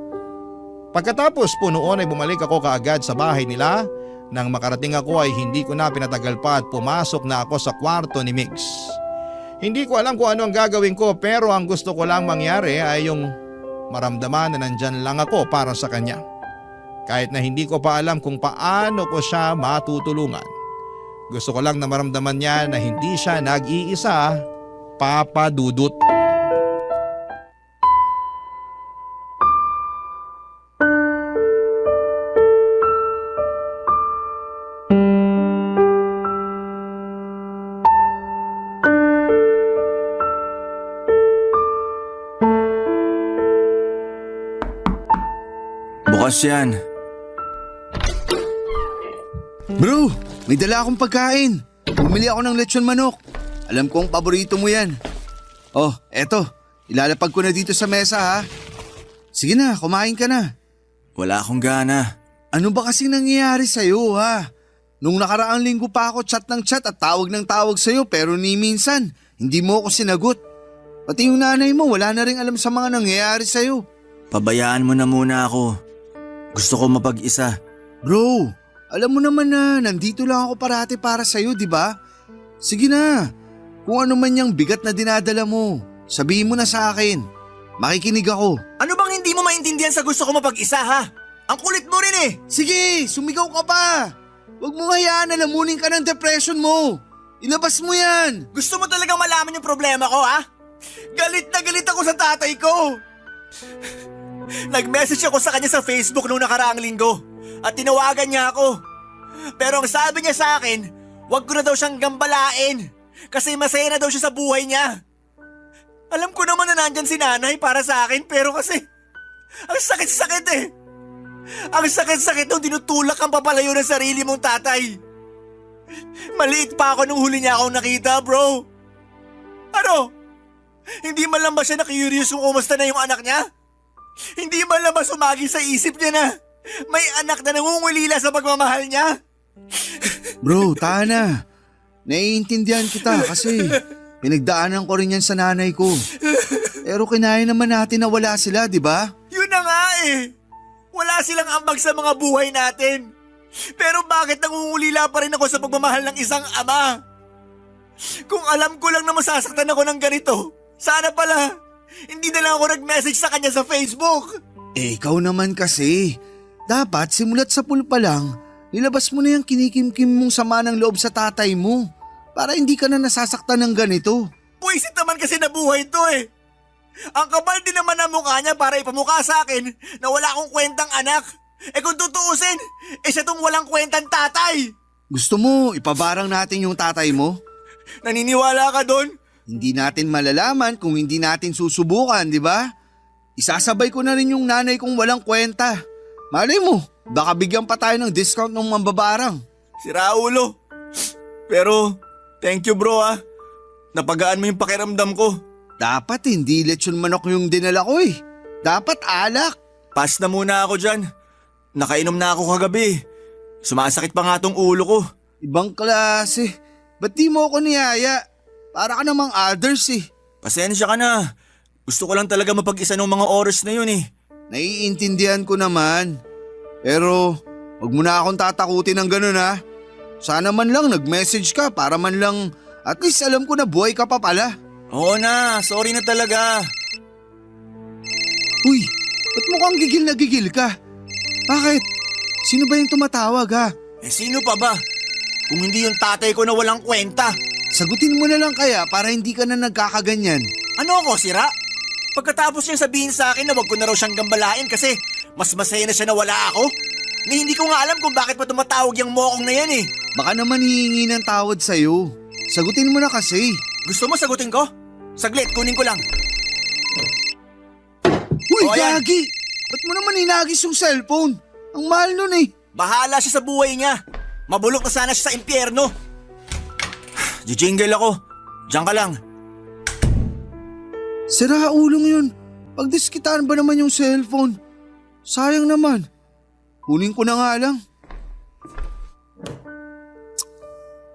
Pagkatapos po noon ay bumalik ako kaagad sa bahay nila. Nang makarating ako ay hindi ko na pinatagal pa at pumasok na ako sa kwarto ni Migs. Hindi ko alam kung ano ang gagawin ko pero ang gusto ko lang mangyari ay yung maramdaman na nandyan lang ako para sa kanya. Kahit na hindi ko pa alam kung paano ko siya matutulungan. Gusto ko lang na maramdaman niya na hindi siya nag-iisa, Papa Dudut. Bukas yan. Bro, may dala akong pagkain. Bumili ako ng lechon manok. Alam kong paborito mo yan. Oh, eto. Ilalapag ko na dito sa mesa ha. Sige na, kumain ka na. Wala akong gana. Ano ba kasing nangyayari sa'yo ha? Nung nakaraang linggo pa ako chat ng chat at tawag ng tawag sa'yo pero ni minsan hindi mo ako sinagot. Pati yung nanay mo wala na rin alam sa mga nangyayari sa'yo. Pabayaan mo na muna ako. Gusto ko mapag-isa. Bro, alam mo naman na nandito lang ako parati para sa'yo, di ba? Sige na, kung ano man yung bigat na dinadala mo, sabihin mo na sa akin. Makikinig ako. Ano bang hindi mo maintindihan sa gusto ko mapag-isa ha? Ang kulit mo rin eh. Sige, sumigaw ka pa. Huwag mo hayaan na lamunin ka ng depression mo. Ilabas mo yan. Gusto mo talagang malaman yung problema ko ha? Galit na galit ako sa tatay ko. Nag-message ako sa kanya sa Facebook nung nakaraang linggo at tinawagan niya ako. Pero ang sabi niya sa akin, wag ko na daw siyang gambalain kasi masaya na daw siya sa buhay niya. Alam ko naman na nandyan si nanay para sa akin pero kasi ang sakit-sakit eh. Ang sakit-sakit nung dinutulak kang papalayo ng sarili mong tatay. Maliit pa ako nung huli niya akong nakita, bro. Ano? Hindi man lang ba siya na-curious kung kumusta na yung anak niya? Hindi man lang ba sumagi sa isip niya na may anak na nangungulila sa pagmamahal niya? Bro, tahan na. Naiintindihan kita kasi pinagdaanan ko rin yan sa nanay ko. Pero kinaya naman natin na wala sila, di ba? Yun na nga eh. Wala silang ambag sa mga buhay natin. Pero bakit nangungulila pa rin ako sa pagmamahal ng isang ama? Kung alam ko lang na masasaktan ako ng ganito, sana pala hindi na lang ako nag-message sa kanya sa Facebook. Eh, ikaw naman kasi. Dapat simulat sa pool pa lang, nilabas mo na yung kinikimkim mong sama ng loob sa tatay mo para hindi ka na nasasaktan ng ganito. Puwisit naman kasi na buhay to eh. Ang kapal din naman ang mukha niya para ipamukha sa akin na wala akong kwentang anak. Eh kung tutuusin, siya tong walang kwentang tatay. Gusto mo ipabarang natin yung tatay mo? Naniniwala ka doon? Hindi natin malalaman kung hindi natin susubukan, di ba? Isasabay ko na rin yung nanay kong walang kwenta. Malay mo, baka bigyan pa tayo ng discount ng mambabarang. Si Raulo. Pero, thank you bro ah. Napagaan mo yung pakiramdam ko. Dapat hindi lechon manok yung dinala ko eh. Dapat alak. Pass na muna ako dyan. Nakainom na ako kagabi. Sumasakit pa nga tong ulo ko. Ibang klase. Ba't di mo ako niyaya? Para ka namang others eh. Pasensya ka na. Gusto ko lang talaga mapag-isa ng mga oras na yun eh. Naiintindihan ko naman. Pero, wag mo na akong tatakutin ng ganun ha. Sana man lang nag-message ka para man lang at least alam ko na buhay ka pa pala. Oo na, sorry na talaga. Uy, ba't mukhang gigil na gigil ka? Bakit? Sino ba yung tumatawag ha? Eh sino pa ba? Kung hindi yung tatay ko na walang kwenta. Sagutin mo na lang kaya para hindi ka na nagkakaganyan. Ano ako, sira? Pagkatapos niyang sabihin sa akin na wag ko na raw siyang gambalain kasi mas masaya na siya na wala ako. Na hindi ko nga alam kung bakit pa tumatawag yung mokong na yan eh. Baka naman hihingi ng tawad sa'yo. Sagutin mo na kasi. Gusto mo sagutin ko? Saglit, kunin ko lang. Uy, O, ayan. gagi! Ba't mo naman hinagis yung cellphone? Ang mahal nun eh. Bahala siya sa buhay niya. Mabulok na sana siya sa impyerno. Jijingle ako. Diyan ka lang. Sira ulong yun. Pagdiskitaan ba naman yung cellphone? Sayang naman. Kunin ko na nga lang.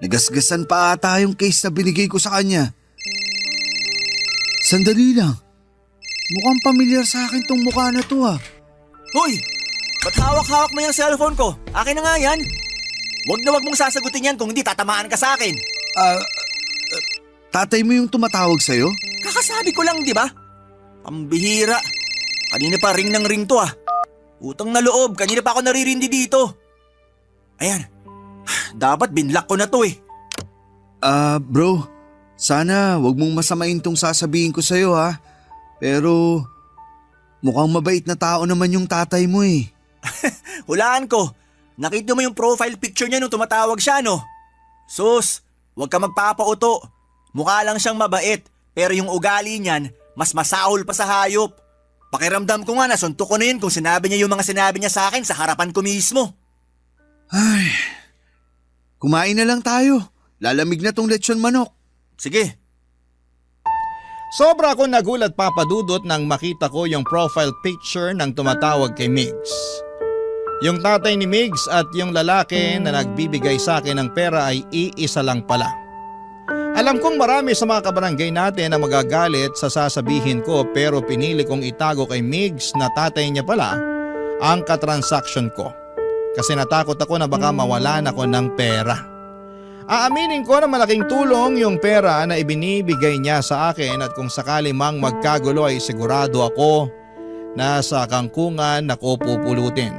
Nagasgasan pa ata yung case na binigay ko sa kanya. Sandali lang. Mukhang pamilyar sa akin tong mukha na to ah. Hoy! Ba't hawak-hawak mo yung cellphone ko? Akin na nga yan. Wag na wag mong sasagutin yan kung hindi tatamaan ka sa akin. Tatay mo yung tumatawag sa'yo? Kakasabi ko lang, di ba? Pambihira. Kanina pa ring ng ring to ah. Utang na loob, kanina pa ako naririndi dito. Ayan. Dapat binlock ko na to eh. Bro, sana wag mong masamain tong sasabihin ko sa'yo ha. Pero mukhang mabait na tao naman yung tatay mo eh. Hulaan ko. Nakita mo yung profile picture niya nung tumatawag siya, no? Sus, wag ka magpapauto. Mukha lang siyang mabait, pero yung ugali niyan, mas masaol pa sa hayop. Pakiramdam ko nga nasuntok ko na yun kung sinabi niya yung mga sinabi niya sa akin sa harapan ko mismo. Ay, kumain na lang tayo. Lalamig na tong lechon manok. Sige. Sobra akong nagulat papadudot nang makita ko yung profile picture ng tumatawag kay Migs. Yung tatay ni Migs at yung lalaki na nagbibigay sa akin ng pera ay iisa lang pala. Alam kong marami sa mga kabarangay natin na magagalit sa sasabihin ko pero pinili kong itago kay Migs na tatay niya pala ang katransaksyon ko. Kasi natakot ako na baka mawalan ako ng pera. Aaminin ko na malaking tulong yung pera na ibinibigay niya sa akin at kung sakali mang magkagulo ay sigurado ako na sa kangkungan ako pupulutin.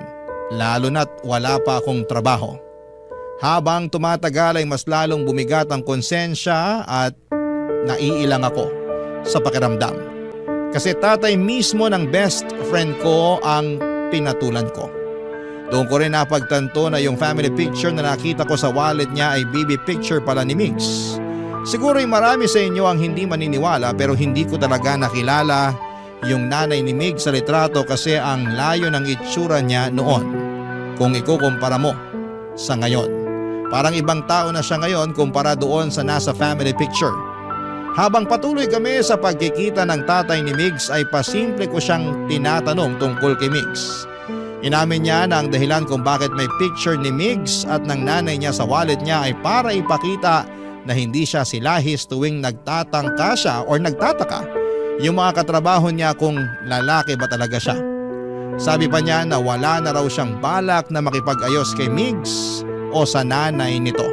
Lalo na't wala pa akong trabaho. Habang tumatagal ay mas lalong bumigat ang konsensya at naiilang ako sa pakiramdam. Kasi tatay mismo ng best friend ko ang pinatulan ko. Doon ko rin napagtanto na yung family picture na nakita ko sa wallet niya ay baby picture pala ni Migs. Siguro ay marami sa inyo ang hindi maniniwala pero hindi ko talaga nakilala yung nanay ni Migs sa litrato kasi ang layo ng itsura niya noon kung ikukumpara mo sa ngayon. Parang ibang tao na siya ngayon kumpara doon sa nasa family picture. Habang patuloy kami sa pagkikita ng tatay ni Migs ay pasimple ko siyang tinatanong tungkol kay Migs. Inamin niya na ang dahilan kung bakit may picture ni Migs at ng nanay niya sa wallet niya ay para ipakita na hindi siya silahis tuwing nagtatangka siya o nagtataka yung mga katrabaho niya kung lalaki ba talaga siya. Sabi pa niya na wala na raw siyang balak na makipag-ayos kay Migs o sa nanay nito.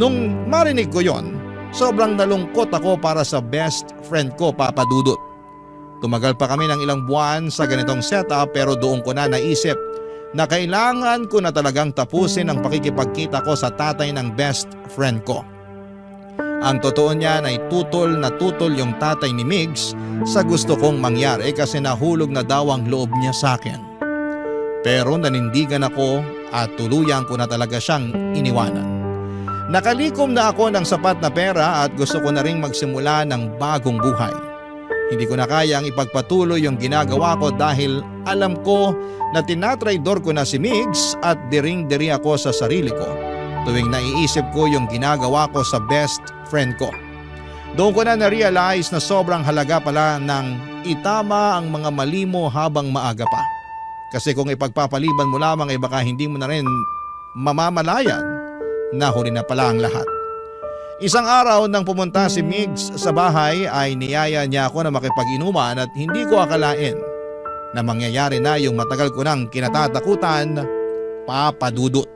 Nung marinig ko yon, sobrang nalungkot ako para sa best friend ko, Papa Dudut. Tumagal pa kami ng ilang buwan sa ganitong setup pero doon ko na naisip na kailangan ko na talagang tapusin ang pakikipagkita ko sa tatay ng best friend ko. Ang totoo niyan ay tutol na tutol yung tatay ni Migs sa gusto kong mangyari kasi nahulog na daw ang loob niya sa akin. Pero nanindigan ako at tuluyan ko na talaga siyang iniwanan. Nakalikom na ako ng sapat na pera at gusto ko na ring magsimula ng bagong buhay. Hindi ko na kayang ipagpatuloy yung ginagawa ko dahil alam ko na tinatraidor ko na si Migs at diring-diri ako sa sarili ko tuwing naiisip ko yung ginagawa ko sa best friend ko. Doon ko na na-realize na sobrang halaga pala ng itama ang mga mali mo habang maaga pa. Kasi kung ipagpapaliban mo lamang ay baka hindi mo na rin mamamalayan na huli na pala ang lahat. Isang araw nang pumunta si Migs sa bahay ay niyaya niya ako na makipag-inuman at hindi ko akalain na mangyayari na yung matagal ko nang kinatatakutan, Papa Dudut.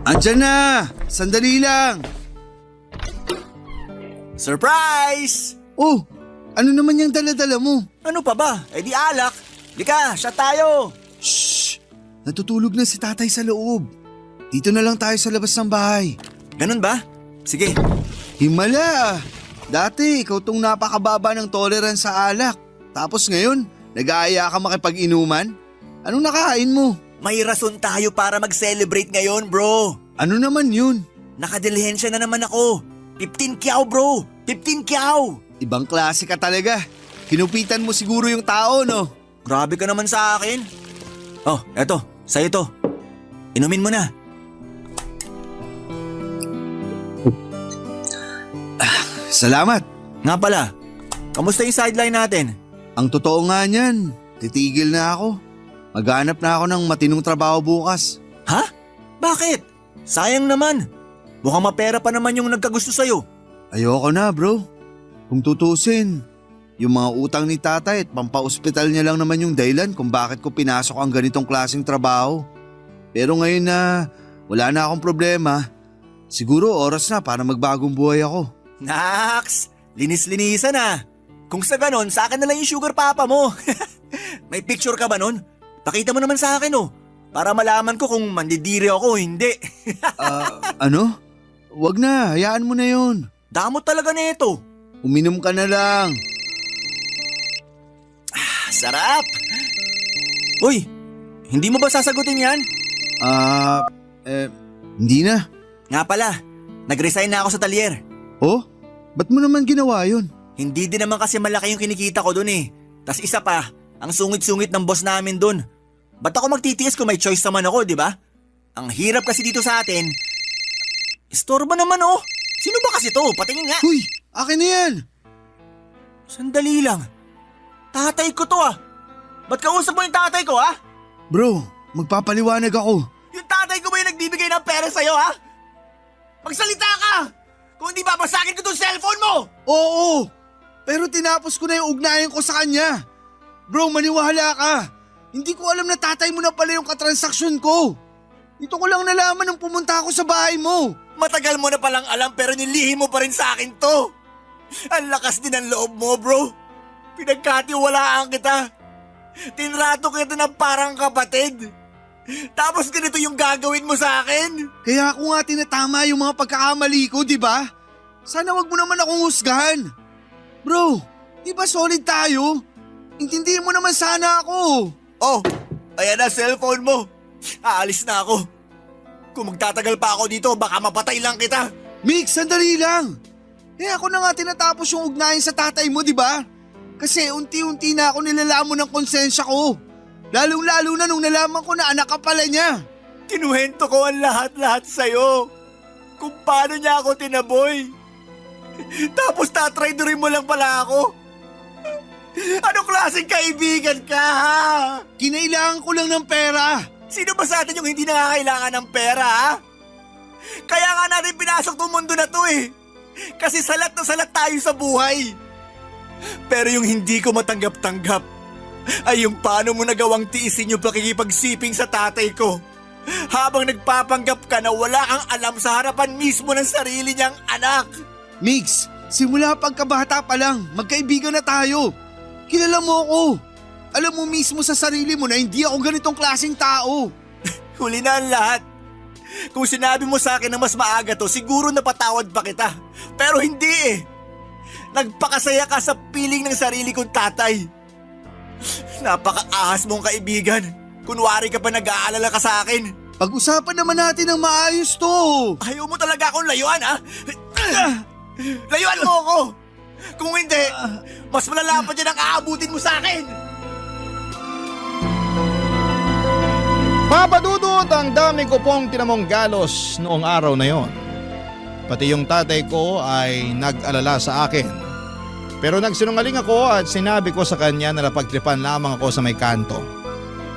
Andyan na! Sandali lang! Surprise! Oh, ano naman yung dala-dala mo? Ano pa ba? Eh di alak. Lika, shot tayo. Shh! Natutulog na si tatay sa loob. Dito na lang tayo sa labas ng bahay. Ganun ba? Sige. Himala! Dati, ikaw tong napakababa ng tolerance sa alak. Tapos ngayon, nag-aaya ka makipag-inuman? Anong nakain mo? May rason tayo para mag-celebrate ngayon, bro. Ano naman yun? Nakadilihensya na naman ako. 15 kyaw, bro. 15 kyaw. Ibang klase ka talaga. Kinupitan mo siguro yung tao, no? Grabe ka naman sa akin. Oh, eto. Sa'yo to. Inumin mo na. Salamat. Nga pala, kamusta yung sideline natin? Ang totoo nga niyan, titigil na ako. Maghanap na ako ng matinong trabaho bukas. Ha? Bakit? Sayang naman. Mukhang mapera pa naman yung nagkagusto sa'yo. Ayoko na, bro. Kung tutusin, yung mga utang ni tatay at pampa-ospital niya lang naman yung dahilan kung bakit ko pinasok ang ganitong klaseng trabaho. Pero ngayon na wala na akong problema, siguro oras na para magbagong buhay ako. Naks! Linis-linisan na. Kung sa ganon, sa akin na lang yung sugar papa mo. May picture ka ba nun? Pakita mo naman sa akin para malaman ko kung mandidiri ako o hindi. Ano? Wag na, hayaan mo na yun. Damot talaga na ito. Uminom ka na lang. Sarap! Uy, hindi mo ba sasagutin yan? Hindi na. Nga pala, nag-resign na ako sa talyer. Oh? Ba't mo naman ginawa yun? Hindi din naman kasi malaki yung kinikita ko dun eh. Tas isa pa, ang sungit-sungit ng boss namin dun. Ba't ako magtitiis kung may choice naman ako, di ba? Ang hirap kasi dito sa atin. Istorbo naman oh. Sino ba kasi to? Patingin nga. Uy, akin na yan. Sandali lang. Tatay ko to ah. Ba't kausap mo yung tatay ko ah? Bro, magpapaliwanag ako. Yung tatay ko ba yung nagbibigay ng pera sa'yo ha? Magsalita ka! Kung hindi babasagin ko tong cellphone mo! Oo, pero tinapos ko na yung ugnayan ko sa kanya. Bro, maniwala ka. Hindi ko alam na tatay mo na pala yung katransaksyon ko. Ito ko lang nalaman nung pumunta ako sa bahay mo. Matagal mo na palang alam pero nilihim mo pa rin sa akin to. Ang lakas din ng loob mo bro. Pinagkatiwalaan kita. Tinrato kita ng parang kapatid. Tapos ganito yung gagawin mo sa akin? Kaya ako nga tinatama yung mga pagkakamali ko, di ba? Sana wag mo naman akong husgahan. Bro, di ba solid tayo? Intindihin mo naman sana ako. Oh, ayan na cellphone mo. Aalis na ako. Kung magtatagal pa ako dito, baka mapatay lang kita. Mick, sandali lang. Ako na nga tinatapos yung ugnayan sa tatay mo, di ba? Kasi unti-unti na ako nilalamon ng konsensya ko. Lalong-lalo na nung nalaman ko na anak ka pala niya. Kinuwento ko ang lahat-lahat sa'yo. Kung paano niya ako tinaboy. Tapos tatraidorin mo lang pala ako. Anong klaseng kaibigan ka ha? Kinailangan ko lang ng pera. Sino ba sa atin yung hindi nakakailangan ng pera ha? Kaya nga natin pinasok tong mundo na to eh. Kasi salat na salat tayo sa buhay. Pero yung hindi ko matanggap-tanggap ay yung paano mo nagawang tiisin yung pakikipagsiping sa tatay ko. Habang nagpapanggap ka na wala kang alam sa harapan mismo ng sarili niyang anak. Migs, simula pagkabata pa lang, magkaibigan na tayo. Kilala mo ako. Alam mo mismo sa sarili mo na hindi ako ganitong klaseng tao. Huli na ang lahat. Kung sinabi mo sa akin na mas maaga to, siguro napatawad pa kita. Pero hindi eh. Nagpakasaya ka sa piling ng sarili kong tatay. Napaka-ahas mong kaibigan. Kunwari ka pa nag-aalala ka sa akin. Pag-usapan naman natin ng maayos to. Ayaw mo talaga akong layuan, ha? Layuan mo ako! Kung hindi, mas malala pa dyan ang aabutin mo sa akin! Papa Dudut, ang dami ko pong tinamong galos noong araw na yon. Pati yung tatay ko ay nag-alala sa akin. Pero nagsinungaling ako at sinabi ko sa kanya na napagtripan lamang ako sa may kanto.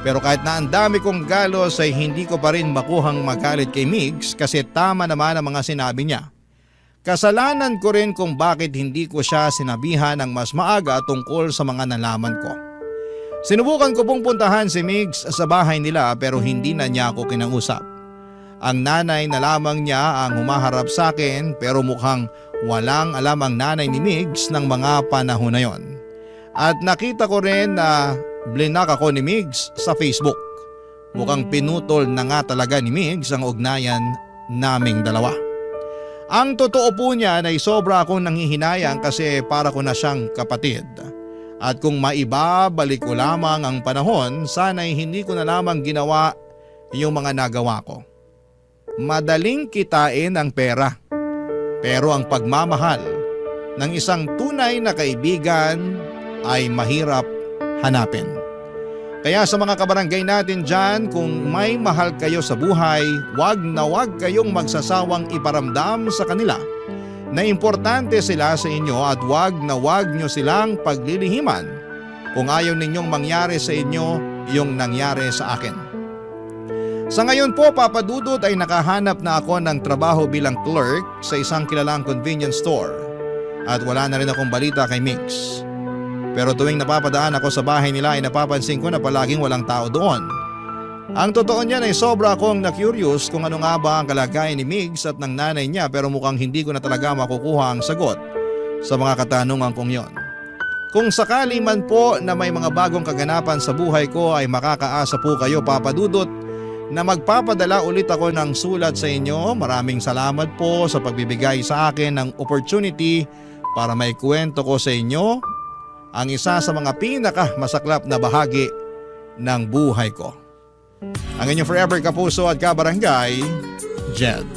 Pero kahit na ang dami kong galos ay hindi ko pa rin makuhang magalit kay Migs kasi tama naman ang mga sinabi niya. Kasalanan ko rin kung bakit hindi ko siya sinabihan ng mas maaga tungkol sa mga nalaman ko. Sinubukan ko pong puntahan si Migs sa bahay nila pero hindi na niya ako kinausap. Ang nanay na lamang niya ang humaharap sa akin pero mukhang walang alam ang nanay ni Migs ng mga panahon na yon. At nakita ko rin na blinak ako ni Migs sa Facebook. Mukhang pinutol na nga talaga ni Migs ang ugnayan naming dalawa. Ang totoo po niya ay sobra akong nanghihinayang kasi para ko na siyang kapatid. At kung maibabalik ko lamang ang panahon, sana'y hindi ko na lamang ginawa yung mga nagawa ko. Madaling kitain ang pera. Pero ang pagmamahal ng isang tunay na kaibigan ay mahirap hanapin. Kaya sa mga kabarangay natin dyan, kung may mahal kayo sa buhay, wag na wag kayong magsasawang iparamdam sa kanila na importante sila sa inyo at wag na wag nyo silang paglilihiman kung ayaw ninyong mangyari sa inyo yung nangyari sa akin. Sa ngayon po, Papa Dudut, ay nakahanap na ako ng trabaho bilang clerk sa isang kilalang convenience store at wala na rin akong balita kay Mix. Pero tuwing napapadaan ako sa bahay nila ay napapansin ko na palaging walang tao doon. Ang totoo niyan ay sobra akong na-curious kung ano nga ba ang kalagayan ni Migs at ng nanay niya pero mukhang hindi ko na talaga makukuha ang sagot sa mga katanungan kong yon. Kung sakali man po na may mga bagong kaganapan sa buhay ko ay makakaasa po kayo, Papa Dudut, na magpapadala ulit ako ng sulat sa inyo. Maraming salamat po sa pagbibigay sa akin ng opportunity para may kwento ko sa inyo ang isa sa mga pinakamasaklap na bahagi ng buhay ko. Ang inyong forever kapuso at kabarangay, Jed.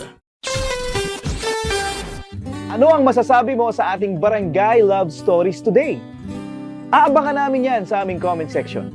Ano ang masasabi mo sa ating Barangay Love Stories today? Aabangan namin yan sa aming comment section.